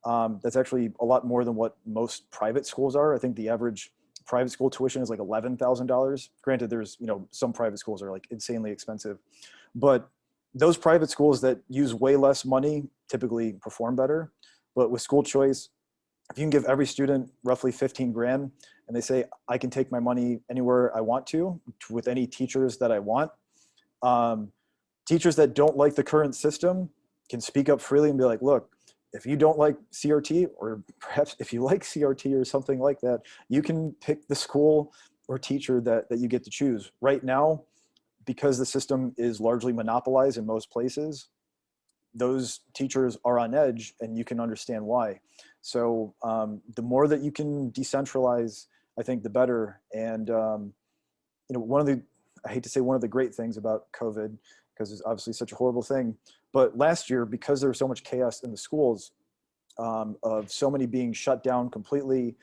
That's actually a lot more than what most private schools are. I think the average private school tuition is like $11,000. Granted, there's, some private schools are like insanely expensive, but those private schools that use way less money typically perform better. But with school choice, if you can give every student roughly 15 grand and they say, I can take my money anywhere I want to with any teachers that I want. Teachers that don't like the current system can speak up freely and be like, look, if you don't like CRT, or perhaps if you like CRT or something like that, you can pick the school or teacher that you get to choose. Right now, because the system is largely monopolized in most places, those teachers are on edge, and you can understand why. So the more that you can decentralize, I think the better. And I hate to say one of the great things about COVID, because it's obviously such a horrible thing, but last year, because there was so much chaos in the schools, of so many being shut down completely,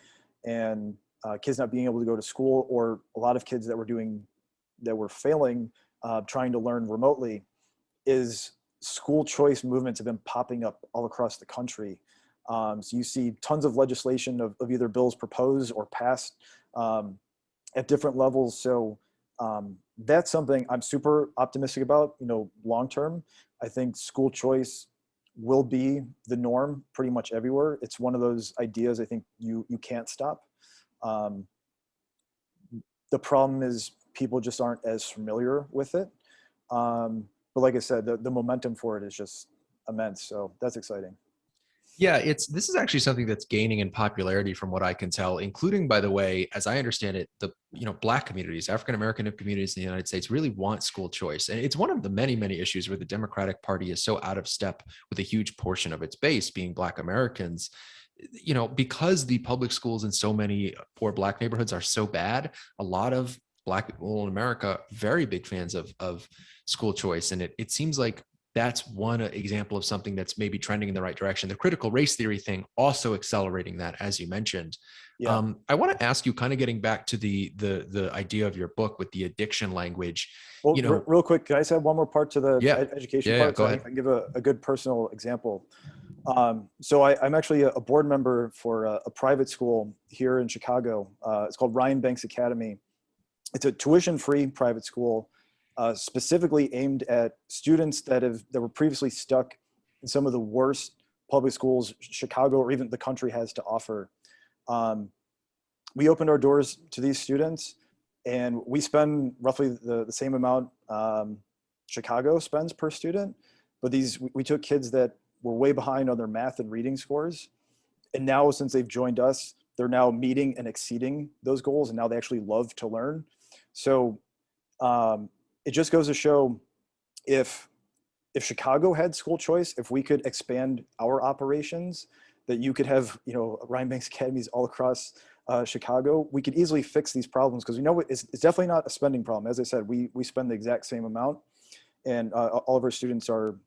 and kids not being able to go to school, or a lot of kids that were failing, trying to learn remotely, is school choice movements have been popping up all across the country. So you see tons of legislation of either bills proposed or passed at different levels. So that's something I'm super optimistic about. Long term, I think school choice will be the norm pretty much everywhere. It's one of those ideas I think you can't stop. The problem is people just aren't as familiar with it. But like I said, the momentum for it is just immense. So that's exciting. Yeah, this is actually something that's gaining in popularity from what I can tell, including, by the way, as I understand it, the Black communities, African American communities in the United States really want school choice. And it's one of the many, many issues where the Democratic Party is so out of step with a huge portion of its base being Black Americans. Because the public schools in so many poor Black neighborhoods are so bad, a lot of Black people in America very big fans of school choice. And it seems like that's one example of something that's maybe trending in the right direction. The critical race theory thing also accelerating that, as you mentioned. Yeah. I want to ask you, kind of getting back to the idea of your book with the addiction language. Well, real quick, can I just add one more part to the education part? Go So ahead. I can give a good personal example. So I'm actually a board member for a private school here in Chicago. It's called Ryan Banks Academy. It's a tuition-free private school, specifically aimed at students that were previously stuck in some of the worst public schools Chicago or even the country has to offer. We opened our doors to these students, and we spend roughly the same amount Chicago spends per student, but we took kids that were way behind on their math and reading scores, and now since they've joined us, they're now meeting and exceeding those goals, and now they actually love to learn. So it just goes to show, if Chicago had school choice, if we could expand our operations, that you could have Ryan Banks Academies all across Chicago, we could easily fix these problems, because we know it's definitely not a spending problem. As I said, we spend the exact same amount, and all of our students are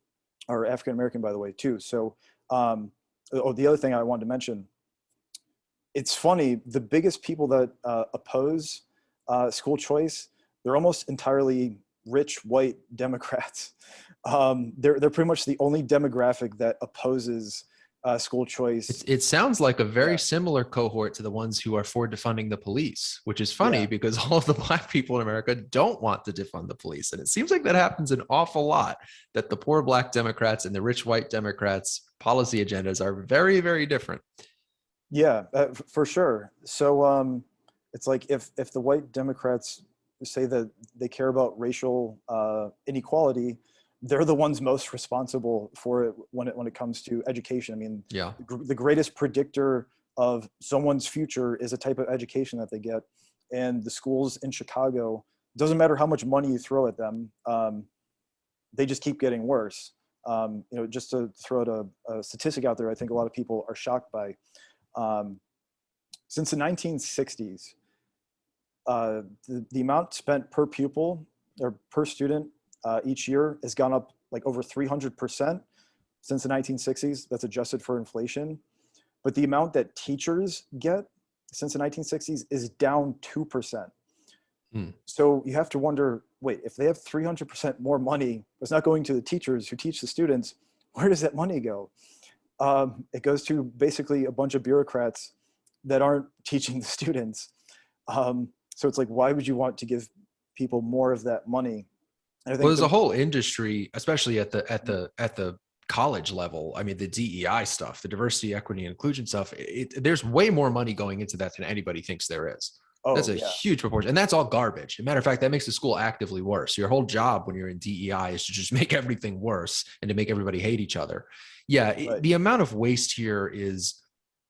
African American, by the way, too. So the other thing I wanted to mention, it's funny, the biggest people that oppose school choice, they're almost entirely rich white Democrats. They're pretty much the only demographic that opposes school choice. It sounds like a very similar cohort to the ones who are for defunding the police, which is funny because all of the Black people in America don't want to defund the police. And it seems like that happens an awful lot, that the poor Black Democrats and the rich white Democrats' policy agendas are very, very different. Yeah, for sure. So it's like if the white Democrats say that they care about racial inequality, they're the ones most responsible for it when it comes to education. I mean, Yeah. the greatest predictor of someone's future is a type of education that they get. And the schools in Chicago, doesn't matter how much money you throw at them, they just keep getting worse. Just to throw out a statistic out there, I think a lot of people are shocked by. Since the 1960s, the amount spent per pupil or per student each year has gone up like over 300% since the 1960s. That's adjusted for inflation. But the amount that teachers get since the 1960s is down 2%. So you have to wonder, wait, if they have 300% more money, it's not going to the teachers who teach the students, where does that money go? It goes to basically a bunch of bureaucrats that aren't teaching the students. So it's like, why would you want to give people more of that money? And I think There's a whole industry, especially at the college level. I mean, the DEI stuff, the diversity, equity, and inclusion stuff. There's way more money going into that than anybody thinks there is. That's a huge proportion. And that's all garbage. As a matter of fact, that makes the school actively worse. Your whole job when you're in DEI is to just make everything worse and to make everybody hate each other. Yeah. Right. The amount of waste here is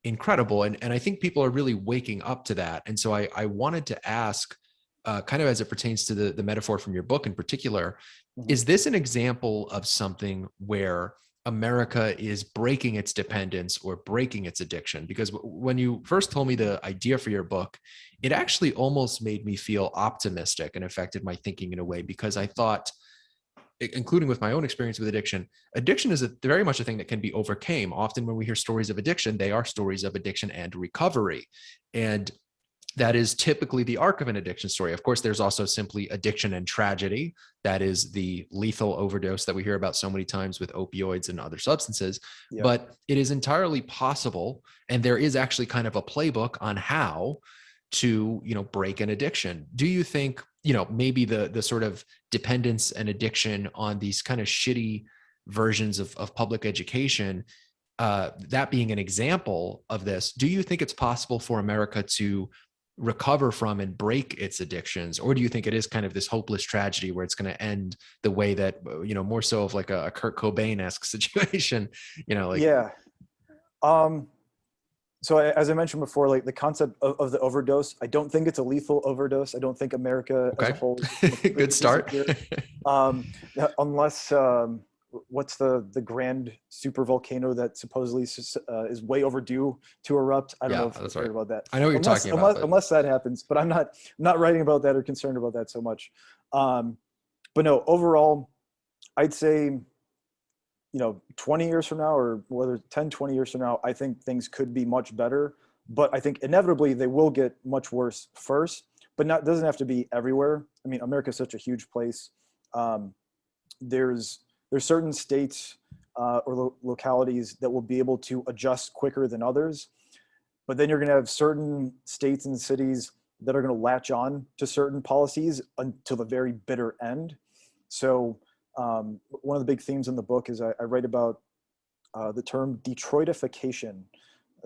incredible. And I think people are really waking up to that. And so I wanted to ask, kind of as it pertains to the metaphor from your book in particular, is this an example of something where America is breaking its dependence or breaking its addiction? Because when you first told me the idea for your book, it actually almost made me feel optimistic and affected my thinking in a way, because I thought, including with my own experience with addiction is very much a thing that can be overcame. Often when we hear stories of addiction, they are stories of addiction and recovery. And that is typically the arc of an addiction story. Of course, there's also simply addiction and tragedy. That is the lethal overdose that we hear about so many times with opioids and other substances. Yeah. But it is entirely possible, and there is actually kind of a playbook on how to, break an addiction. Do you think, maybe the sort of dependence and addiction on these kind of shitty versions of public education, that being an example of this, do you think it's possible for America to recover from and break its addictions? Or do you think it is kind of this hopeless tragedy where it's going to end the way that, more so of like a Kurt Cobain-esque situation, Yeah. So as I mentioned before, like the concept of the overdose, I don't think it's a lethal overdose. I don't think America as a whole good start. Unless what's the grand super volcano that supposedly is way overdue to erupt. I don't know if you've heard about that. I know what you're talking about. Unless that happens, but I'm not writing about that or concerned about that so much. But no, overall, I'd say, 20 years from now, or whether 10, 20 years from now, I think things could be much better, but I think inevitably they will get much worse first, but doesn't have to be everywhere. I mean, America is such a huge place. There's certain states or localities that will be able to adjust quicker than others, but then you're going to have certain states and cities that are going to latch on to certain policies until the very bitter end. So one of the big themes in the book is I write about the term Detroitification,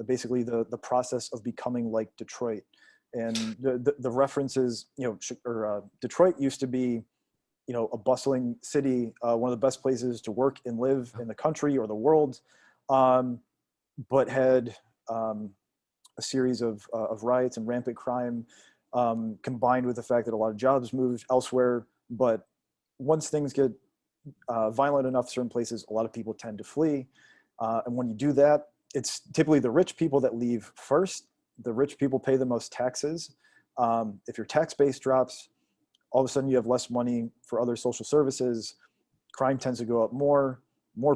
basically the process of becoming like Detroit. And the reference is, Detroit used to be, a bustling city, one of the best places to work and live in the country or the world, but had a series of riots and rampant crime, combined with the fact that a lot of jobs moved elsewhere. But once things get violent enough, certain places, a lot of people tend to flee. And when you do that, it's typically the rich people that leave first. The rich people pay the most taxes. If your tax base drops, all of a sudden you have less money for other social services. Crime tends to go up more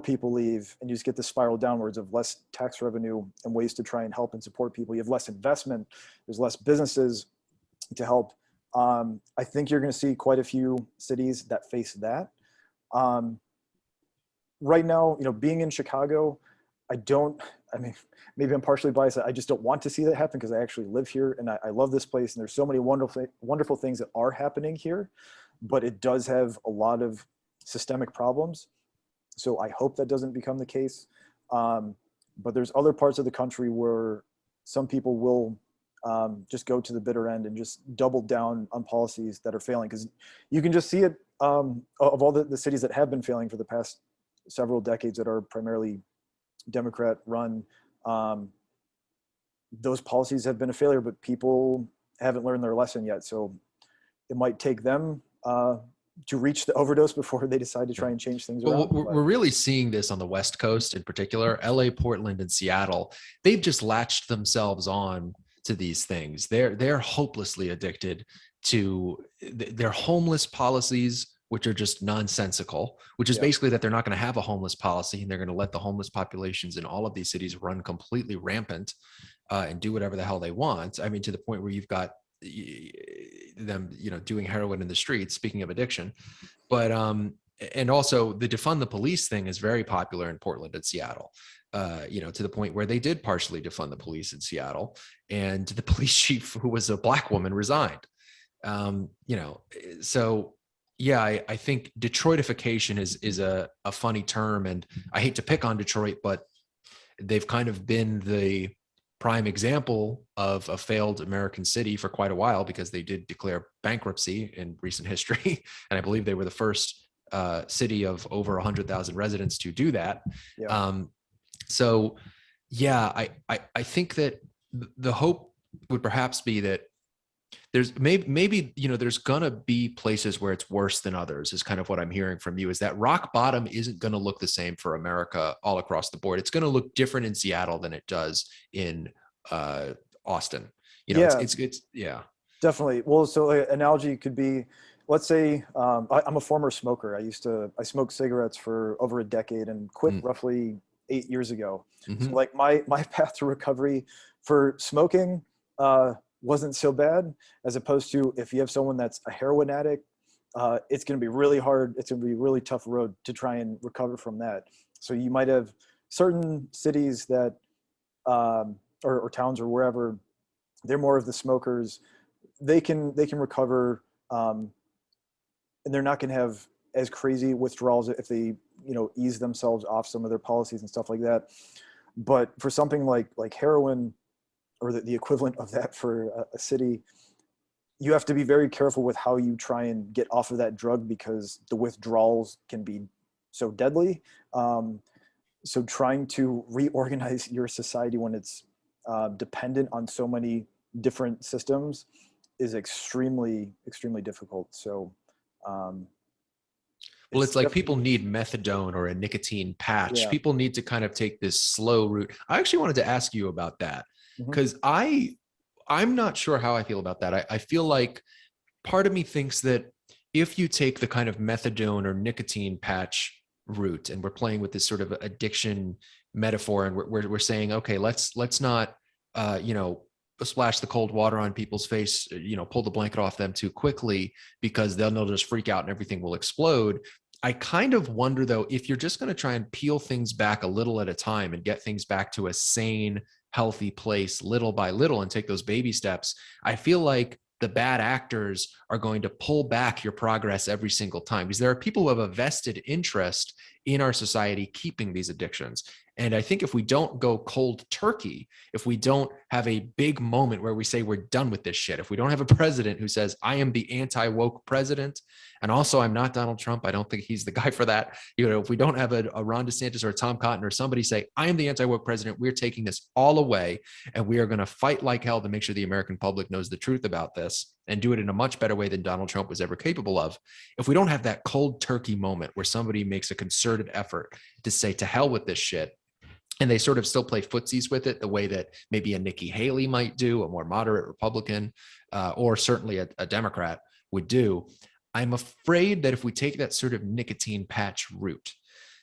people leave, and you just get this spiral downwards of less tax revenue and ways to try and help and support people. You have less investment. There's less businesses to help. I think you're going to see quite a few cities that face that. Right now, being in Chicago, maybe I'm partially biased. I just don't want to see that happen because I actually live here and I love this place. And there's so many wonderful things that are happening here, but it does have a lot of systemic problems. So I hope that doesn't become the case. But there's other parts of the country where some people will just go to the bitter end and just double down on policies that are failing. Because you can just see it of all the cities that have been failing for the past several decades that are primarily Democrat run, those policies have been a failure, but people haven't learned their lesson yet. So it might take them to reach the overdose before they decide to try and change things around. We're really seeing this on the West Coast in particular. LA, Portland, and Seattle, they've just latched themselves on to these things. They're hopelessly addicted to their homeless policies, which are just nonsensical, which is basically that they're not going to have a homeless policy, and they're going to let the homeless populations in all of these cities run completely rampant and do whatever the hell they want. I mean, to the point where you've got them, doing heroin in the streets, speaking of addiction. But and also the defund the police thing is very popular in Portland and Seattle, to the point where they did partially defund the police in Seattle, and the police chief, who was a black woman, resigned. So yeah, I think Detroitification is a funny term, and I hate to pick on Detroit, but they've kind of been the prime example of a failed American city for quite a while, because they did declare bankruptcy in recent history. And I believe they were the first city of over 100,000 residents to do that. Yeah. So yeah, I think that the hope would perhaps be that there's maybe there's gonna be places where it's worse than others, is kind of what I'm hearing from you, is that rock bottom isn't going to look the same for America all across the board. It's going to look different in Seattle than it does in Austin. It's definitely. Well, so an analogy could be, let's say I'm a former smoker. I smoked cigarettes for over a decade and quit roughly 8 years ago. Mm-hmm. So like my path to recovery for smoking wasn't so bad, as opposed to if you have someone that's a heroin addict, it's going to be really hard. It's going to be a really tough road to try and recover from that. So you might have certain cities that, or towns or wherever, they're more of the smokers. They can recover, and they're not going to have as crazy withdrawals if they, ease themselves off some of their policies and stuff like that. But for something like heroin, or the equivalent of that for a city, you have to be very careful with how you try and get off of that drug, because the withdrawals can be so deadly. So trying to reorganize your society when it's dependent on so many different systems is extremely, extremely difficult. So, well, it's like people need methadone or a nicotine patch. Yeah. People need to kind of take this slow route. I actually wanted to ask you about that, because I'm not sure how I feel about that. I feel like part of me thinks that if you take the kind of methadone or nicotine patch route, and we're playing with this sort of addiction metaphor, and we're saying, okay, let's not, splash the cold water on people's face, pull the blanket off them too quickly, because they'll just freak out and everything will explode. I kind of wonder, though, if you're just going to try and peel things back a little at a time and get things back to a sane, healthy place little by little and take those baby steps, I feel like the bad actors are going to pull back your progress every single time, because there are people who have a vested interest in our society keeping these addictions. And I think if we don't go cold turkey, if we don't have a big moment where we say we're done with this shit, if we don't have a president who says, I am the anti-woke president, and also I'm not Donald Trump, I don't think he's the guy for that. If we don't have a Ron DeSantis or a Tom Cotton or somebody say, I am the anti-woke president, we're taking this all away, and we are going to fight like hell to make sure the American public knows the truth about this, and do it in a much better way than Donald Trump was ever capable of. If we don't have that cold turkey moment where somebody makes a concerted effort to say, to hell with this shit, and they sort of still play footsies with it the way that maybe a Nikki Haley might do, a more moderate Republican, or certainly a Democrat would do, I'm afraid that if we take that sort of nicotine patch route,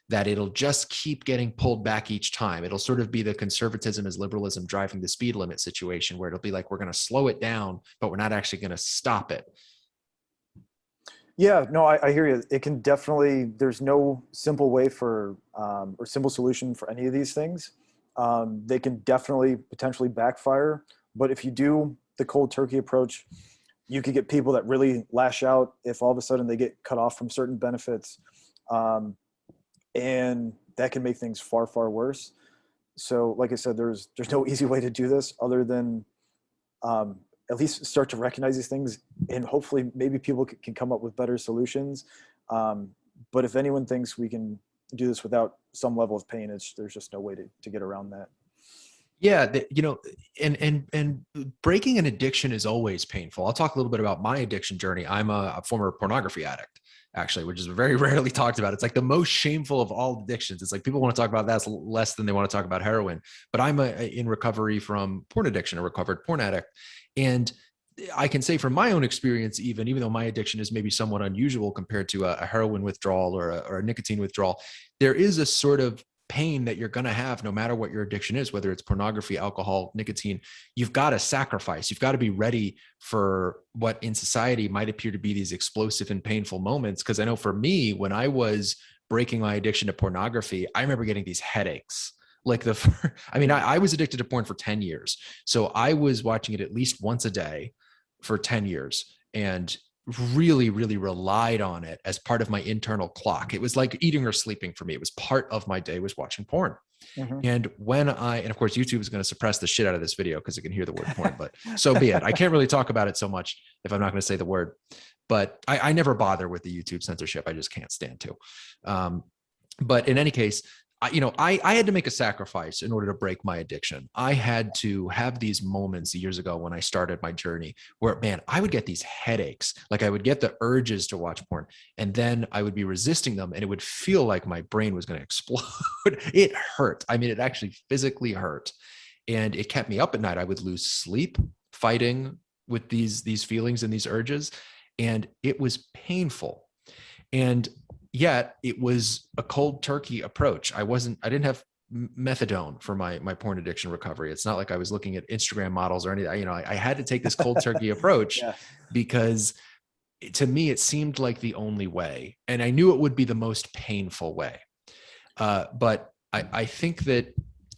that it'll just keep getting pulled back each time. It'll sort of be the conservatism as liberalism driving the speed limit situation, where it'll be like, we're going to slow it down, but we're not actually going to stop it. Yeah, no, I hear you. It can definitely, there's no simple way for, or simple solution for any of these things. They can definitely potentially backfire, but if you do the cold turkey approach, you could get people that really lash out if all of a sudden they get cut off from certain benefits. And that can make things far, far worse. So like I said, there's no easy way to do this other than at least start to recognize these things, and hopefully maybe people can come up with better solutions. But if anyone thinks we can do this without some level of pain, there's just no way to get around that. Yeah, and breaking an addiction is always painful. I'll talk a little bit about my addiction journey. I'm a former pornography addict, actually, which is very rarely talked about. It's like the most shameful of all addictions. It's like people want to talk about that less than they want to talk about heroin. But I'm in recovery from porn addiction, a recovered porn addict. And I can say from my own experience, even though my addiction is maybe somewhat unusual compared to a heroin withdrawal or a nicotine withdrawal, there is a sort of pain that you're going to have no matter what your addiction is, whether it's pornography, alcohol, nicotine. You've got to sacrifice. You've got to be ready for what in society might appear to be these explosive and painful moments. Because I know for me, when I was breaking my addiction to pornography, I remember getting these headaches. Like I was addicted to porn for 10 years. So I was watching it at least once a day for 10 years and really, really relied on it as part of my internal clock. It was like eating or sleeping for me. It was part of my day was watching porn. Mm-hmm. And and of course, YouTube is going to suppress the shit out of this video because it can hear the word porn, but so be it. I can't really talk about it so much if I'm not going to say the word, but I never bother with the YouTube censorship. I just can't stand to. But in any case, I had to make a sacrifice in order to break my addiction. I had to have these moments years ago when I started my journey where, man, I would get these headaches. Like I would get the urges to watch porn and then I would be resisting them and it would feel like my brain was going to explode. It hurt. I mean, it actually physically hurt. And it kept me up at night. I would lose sleep fighting with these feelings and these urges. And it was painful. And yet it was a cold turkey approach. I didn't have methadone for my porn addiction recovery. It's not like I was looking at Instagram models or anything. I had to take this cold turkey approach because to me, it seemed like the only way. And I knew it would be the most painful way. But I think that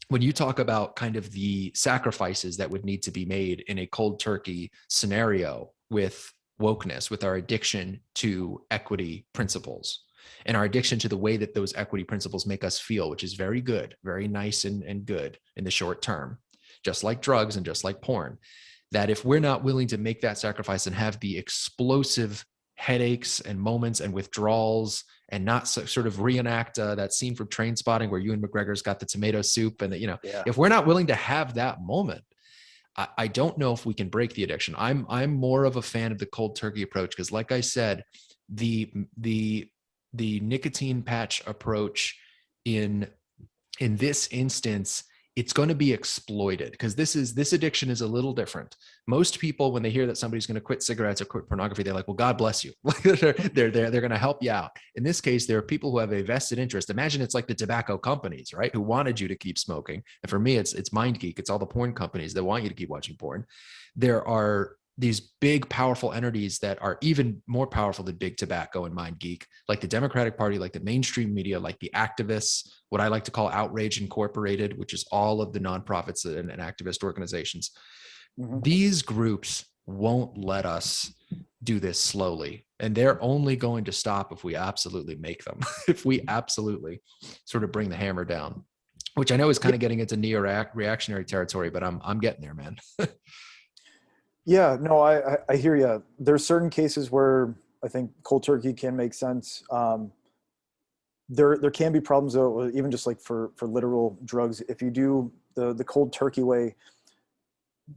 when you talk about kind of the sacrifices that would need to be made in a cold turkey scenario with wokeness, with our addiction to equity principles, and our addiction to the way that those equity principles make us feel, which is very good, very nice and good in the short term, just like drugs and just like porn, that if we're not willing to make that sacrifice and have the explosive headaches and moments and withdrawals and not sort of reenact that scene from Trainspotting where Ewan McGregor's got the tomato soup and if we're not willing to have that moment, I don't know if we can break the addiction. I'm more of a fan of the cold turkey approach because, like I said, the nicotine patch approach in this instance, it's going to be exploited because this addiction is a little different. Most people, when they hear that somebody's going to quit cigarettes or quit pornography, they're like, well, God bless you. they're going to help you out. In this case, there are people who have a vested interest. Imagine it's like the tobacco companies, right? Who wanted you to keep smoking. And for me, it's MindGeek. It's all the porn companies that want you to keep watching porn. There are these big, powerful entities that are even more powerful than big tobacco and MindGeek, like the Democratic Party, like the mainstream media, like the activists, what I like to call Outrage Incorporated, which is all of the nonprofits and activist organizations. Mm-hmm. These groups won't let us do this slowly. And they're only going to stop if we absolutely make them, if we absolutely sort of bring the hammer down, which I know is kind of getting into neo-reactionary territory, but I'm getting there, man. Yeah, no, I hear you. There's certain cases where I think cold turkey can make sense. There can be problems though, even just like for literal drugs. If you do the cold turkey way,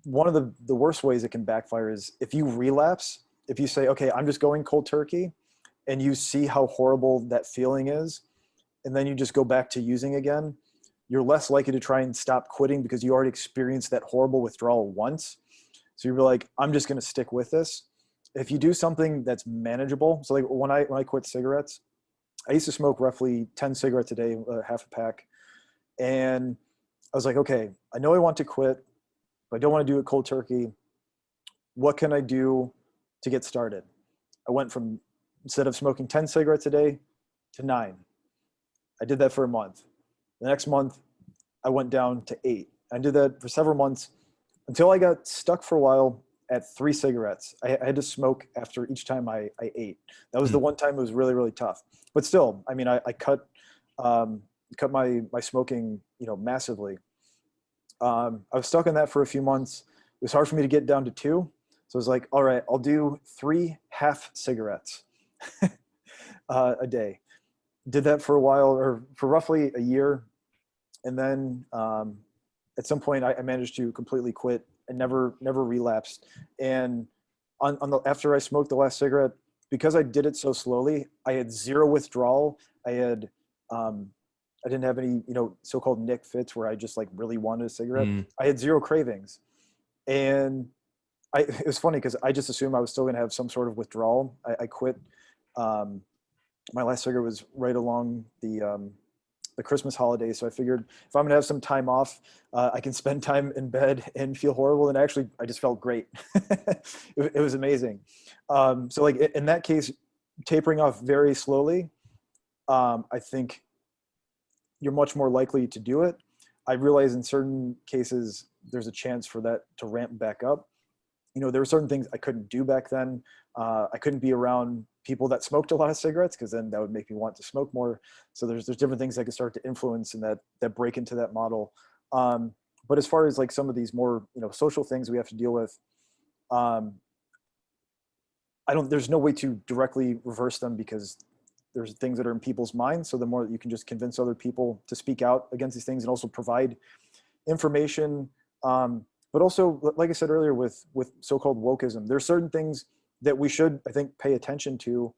one of the worst ways it can backfire is if you relapse. If you say, okay, I'm just going cold turkey, and you see how horrible that feeling is, and then you just go back to using again, you're less likely to try and stop quitting because you already experienced that horrible withdrawal once. So you'd be like, I'm just going to stick with this. If you do something that's manageable, so like when I quit cigarettes, I used to smoke roughly 10 cigarettes a day, half a pack. And I was like, okay, I know I want to quit, but I don't want to do it cold turkey. What can I do to get started? I went from, instead of smoking 10 cigarettes a day to 9. I did that for a month. The next month, I went down to 8. I did that for several months, until I got stuck for a while at 3 cigarettes. I had to smoke after each time I ate. That was the one time it was really, really tough. But still, I mean, I cut my smoking, massively. I was stuck in that for a few months. It was hard for me to get down to 2. So I was like, all right, I'll do 3 half cigarettes a day. Did that for a while, or for roughly a year. And then at some point I managed to completely quit and never relapsed. And after I smoked the last cigarette, because I did it so slowly, I had zero withdrawal. I didn't have any, so-called Nick fits where I just like really wanted a cigarette. I had zero cravings. And it was funny because I just assumed I was still going to have some sort of withdrawal. I quit. My last cigarette was right along the Christmas holiday. So I figured if I'm going to have some time off, I can spend time in bed and feel horrible. And actually, I just felt great. It was amazing. So like in that case, tapering off very slowly, I think you're much more likely to do it. I realize in certain cases, there's a chance for that to ramp back up. There were certain things I couldn't do back then. I couldn't be around people that smoked a lot of cigarettes because then that would make me want to smoke more. So there's different things that can start to influence and that break into that model. But as far as like some of these more, social things we have to deal with, there's no way to directly reverse them because there's things that are in people's minds. So the more that you can just convince other people to speak out against these things and also provide information, but also, like I said earlier, with so-called wokeism, there are certain things that we should, I think, pay attention to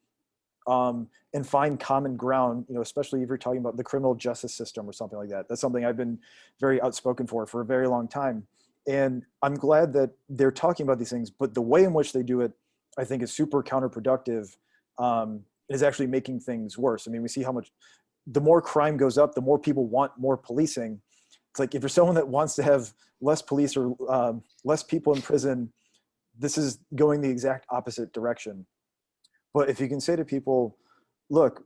and find common ground, especially if you're talking about the criminal justice system or something like that. That's something I've been very outspoken for a very long time. And I'm glad that they're talking about these things, but the way in which they do it, I think, is super counterproductive. Is actually making things worse. I mean, we see how much, the more crime goes up, the more people want more policing. It's like, if you're someone that wants to have less police or less people in prison, this is going the exact opposite direction. But if you can say to people, look,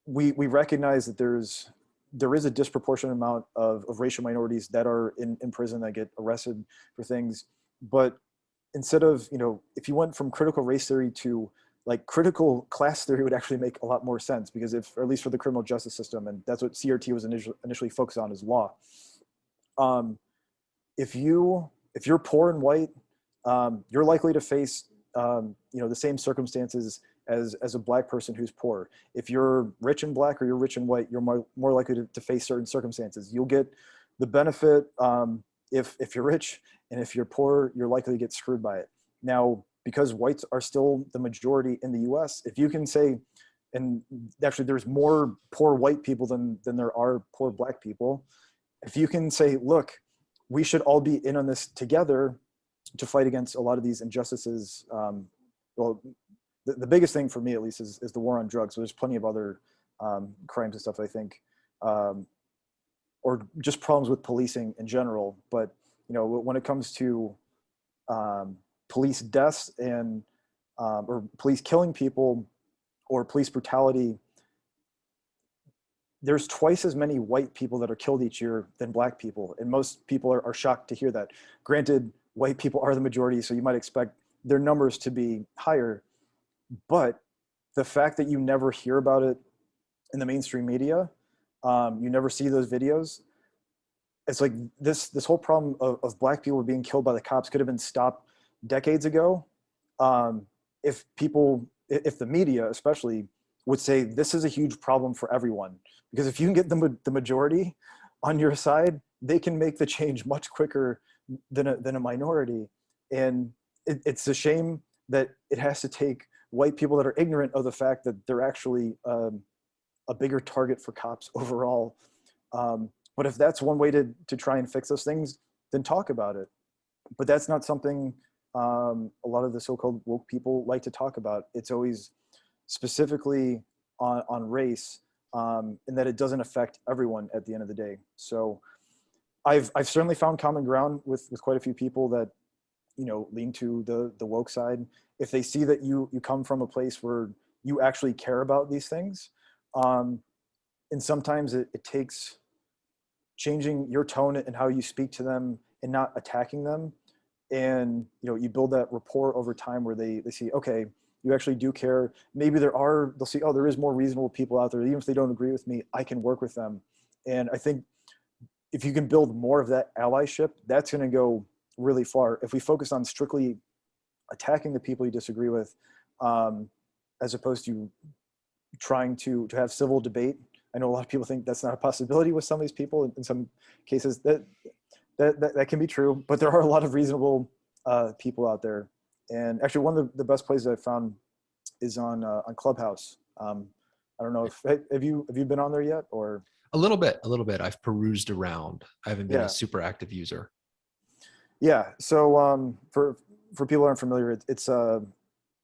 we recognize that there is a disproportionate amount of racial minorities that are in prison, that get arrested for things. But instead of, if you went from critical race theory to like critical class theory, would actually make a lot more sense, because or at least for the criminal justice system, and that's what CRT was initially focused on, is law. If you're poor and white, you're likely to face the same circumstances as a black person who's poor. If you're rich and black or you're rich and white, you're more likely to face certain circumstances. You'll get the benefit if you're rich, and if you're poor, you're likely to get screwed by it. Now, because whites are still the majority in the US, if you can say, and actually there's more poor white people than there are poor black people, if you can say, look, we should all be in on this together to fight against a lot of these injustices. Well, the biggest thing for me, at least, is the war on drugs. So there's plenty of other crimes and stuff, I think, or just problems with policing in general. But when it comes to police deaths and or police killing people or police brutality, there's twice as many white people that are killed each year than black people. And most people are shocked to hear that. Granted, white people are the majority, so you might expect their numbers to be higher. But the fact that you never hear about it in the mainstream media, you never see those videos, it's like this whole problem of black people being killed by the cops could have been stopped decades ago, if the media especially would say this is a huge problem for everyone. Because if you can get the majority on your side, they can make the change much quicker than a minority. And it's a shame that it has to take white people that are ignorant of the fact that they're actually a bigger target for cops overall. But if that's one way to try and fix those things, then talk about it. But that's not something a lot of the so-called woke people like to talk about. It's always specifically on race, and that it doesn't affect everyone at the end of the day. So I've certainly found common ground with quite a few people that lean to the woke side. If they see that you come from a place where you actually care about these things, and sometimes it takes changing your tone and how you speak to them and not attacking them. And you build that rapport over time where they see, okay, you actually do care. Maybe they'll see, oh, there is more reasonable people out there. Even if they don't agree with me, I can work with them. And I think if you can build more of that allyship, that's going to go really far. If we focus on strictly attacking the people you disagree with, as opposed to trying to have civil debate. I know a lot of people think that's not a possibility with some of these people. In some cases, that can be true, but there are a lot of reasonable people out there. And actually, one of the best places I've found is on Clubhouse. I don't know if have you been on there yet, or a little bit. I've perused around. I haven't been yeah. a super active user. Yeah. So for people who aren't familiar, it's a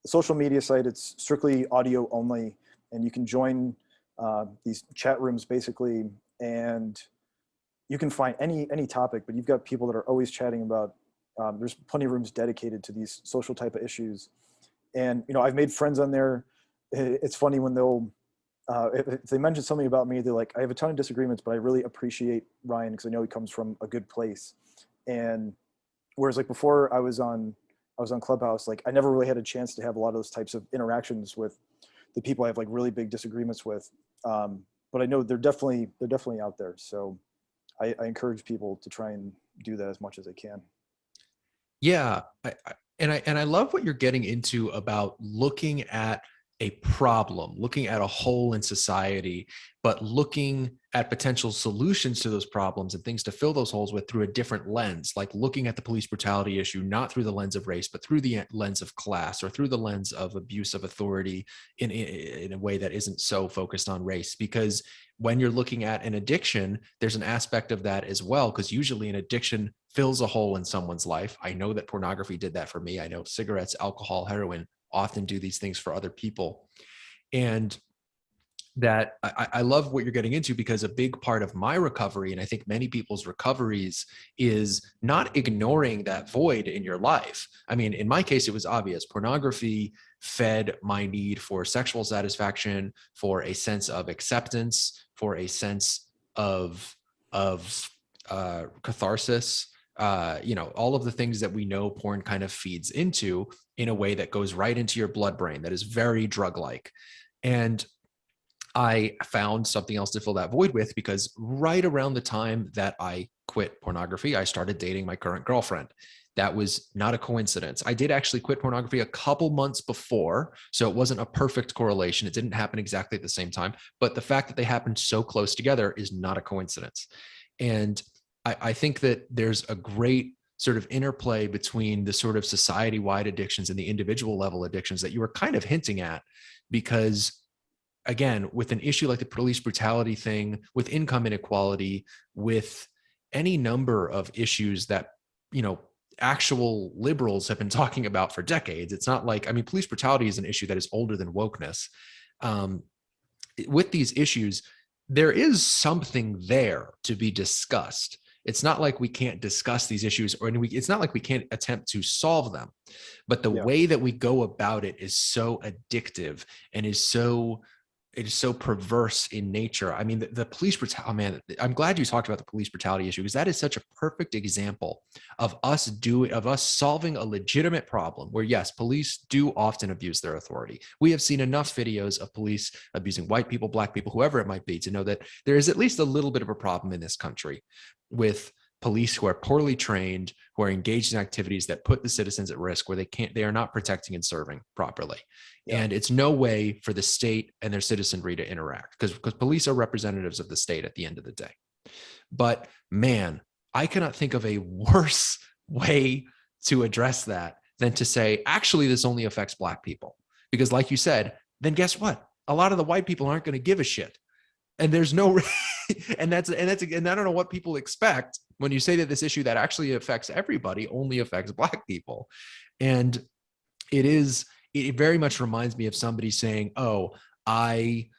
social media site. It's strictly audio only, and you can join these chat rooms basically, and you can find any topic. But you've got people that are always chatting about. There's plenty of rooms dedicated to these social type of issues, and I've made friends on there. It's funny when they'll if they mention something about me, they're like, I have a ton of disagreements, but I really appreciate Ryan because I know he comes from a good place. And whereas like before I was on Clubhouse, like I never really had a chance to have a lot of those types of interactions with the people I have like really big disagreements with. But I know they're definitely out there. So I encourage people to try and do that as much as they can. Yeah. I love what you're getting into about looking at a problem, looking at a hole in society, but looking at potential solutions to those problems and things to fill those holes with through a different lens, like looking at the police brutality issue, not through the lens of race, but through the lens of class or through the lens of abuse of authority in a way that isn't so focused on race. Because when you're looking at an addiction, there's an aspect of that as well, because usually an addiction fills a hole in someone's life. I know that pornography did that for me. I know cigarettes, alcohol, heroin often do these things for other people. And that I love what you're getting into, because a big part of my recovery, and I think many people's recoveries, is not ignoring that void in your life. I mean, in my case, it was obvious. Pornography fed my need for sexual satisfaction, for a sense of acceptance, for a sense of catharsis. All of the things that we know porn kind of feeds into in a way that goes right into your blood brain, that is very drug-like. And I found something else to fill that void with, because right around the time that I quit pornography, I started dating my current girlfriend. That was not a coincidence. I did actually quit pornography a couple months before, so it wasn't a perfect correlation. It didn't happen exactly at the same time, but the fact that they happened so close together is not a coincidence. And I think that there's a great sort of interplay between the sort of society-wide addictions and the individual level addictions that you were kind of hinting at, because again, with an issue like the police brutality thing, with income inequality, with any number of issues that, actual liberals have been talking about for decades. It's not like, police brutality is an issue that is older than wokeness. With these issues, there is something there to be discussed. It's not like we can't discuss these issues, or it's not like we can't attempt to solve them, but the way that we go about it is so addictive and it is so perverse in nature. I mean, the police brutality, man, I'm glad you talked about the police brutality issue, because that is such a perfect example of us solving a legitimate problem where, yes, police do often abuse their authority. We have seen enough videos of police abusing white people, black people, whoever it might be, to know that there is at least a little bit of a problem in this country with police who are poorly trained, who are engaged in activities that put the citizens at risk, where they are not protecting and serving properly. Yeah. And it's no way for the state and their citizenry to interact, because police are representatives of the state at the end of the day. But man, I cannot think of a worse way to address that than to say, actually, this only affects black people. Because like you said, then guess what? A lot of the white people aren't going to give a shit. And there's no, and I don't know what people expect when you say that this issue that actually affects everybody only affects black people. And it very much reminds me of somebody saying, oh, I'm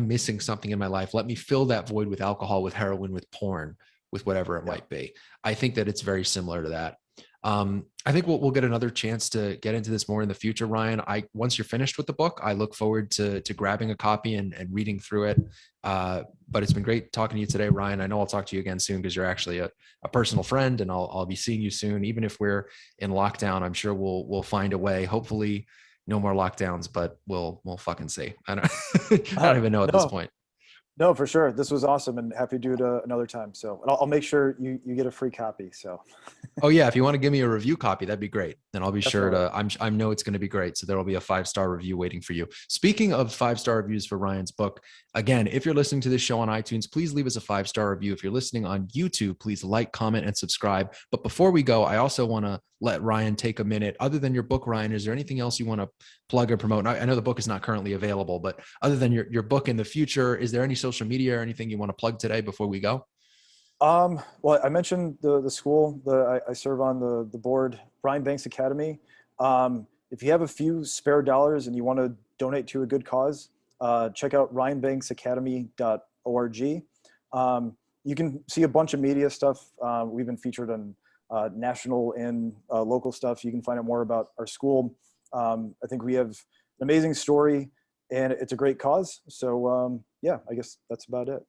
missing something in my life. Let me fill that void with alcohol, with heroin, with porn, with whatever it might be. I think that it's very similar to that. I think we'll get another chance to get into this more in the future, Ryan. Once you're finished with the book, I look forward to grabbing a copy and reading through it. But it's been great talking to you today, Ryan. I know I'll talk to you again soon, because you're actually a personal friend, and I'll be seeing you soon. Even if we're in lockdown, I'm sure we'll find a way. Hopefully no more lockdowns, but we'll fucking see. I don't even know at this point. No, for sure. This was awesome, and happy to do it another time. So and I'll make sure you get a free copy. So Oh yeah, if you want to give me a review copy, that'd be great. And I'll be sure definitely. to. I know it's going to be great. So there will be a 5-star review waiting for you. Speaking of 5-star reviews for Ryan's book, again, if you're listening to this show on iTunes, please leave us a 5-star review. If you're listening on YouTube, please like, comment, and subscribe. But before we go, I also want to let Ryan take a minute. Other than your book, Ryan, is there anything else you want to plug or promote? I know the book is not currently available, but other than your book in the future, is there any social media or anything you want to plug today before we go? Well, I mentioned the school. I serve on the board, Brian Banks Academy. If you have a few spare dollars and you want to donate to a good cause, check out ryanbanksacademy.org. You can see a bunch of media stuff. We've been featured on national and local stuff. You can find out more about our school. I think we have an amazing story, and it's a great cause. So yeah, I guess that's about it.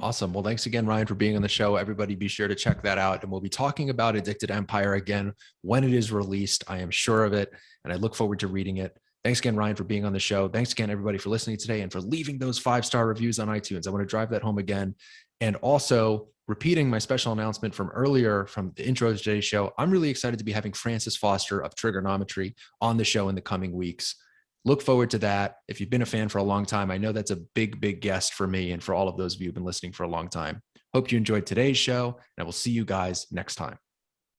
Awesome. Well, thanks again, Ryan, for being on the show. Everybody be sure to check that out. And we'll be talking about Addicted Empire again when it is released. I am sure of it. And I look forward to reading it. Thanks again, Ryan, for being on the show. Thanks again, everybody, for listening today and for leaving those 5-star reviews on iTunes. I want to drive that home again. And also repeating my special announcement from earlier from the intro to today's show, I'm really excited to be having Francis Foster of Trigonometry on the show in the coming weeks. Look forward to that. If you've been a fan for a long time, I know that's a big, big guest for me and for all of those of you who've been listening for a long time. Hope you enjoyed today's show, and I will see you guys next time.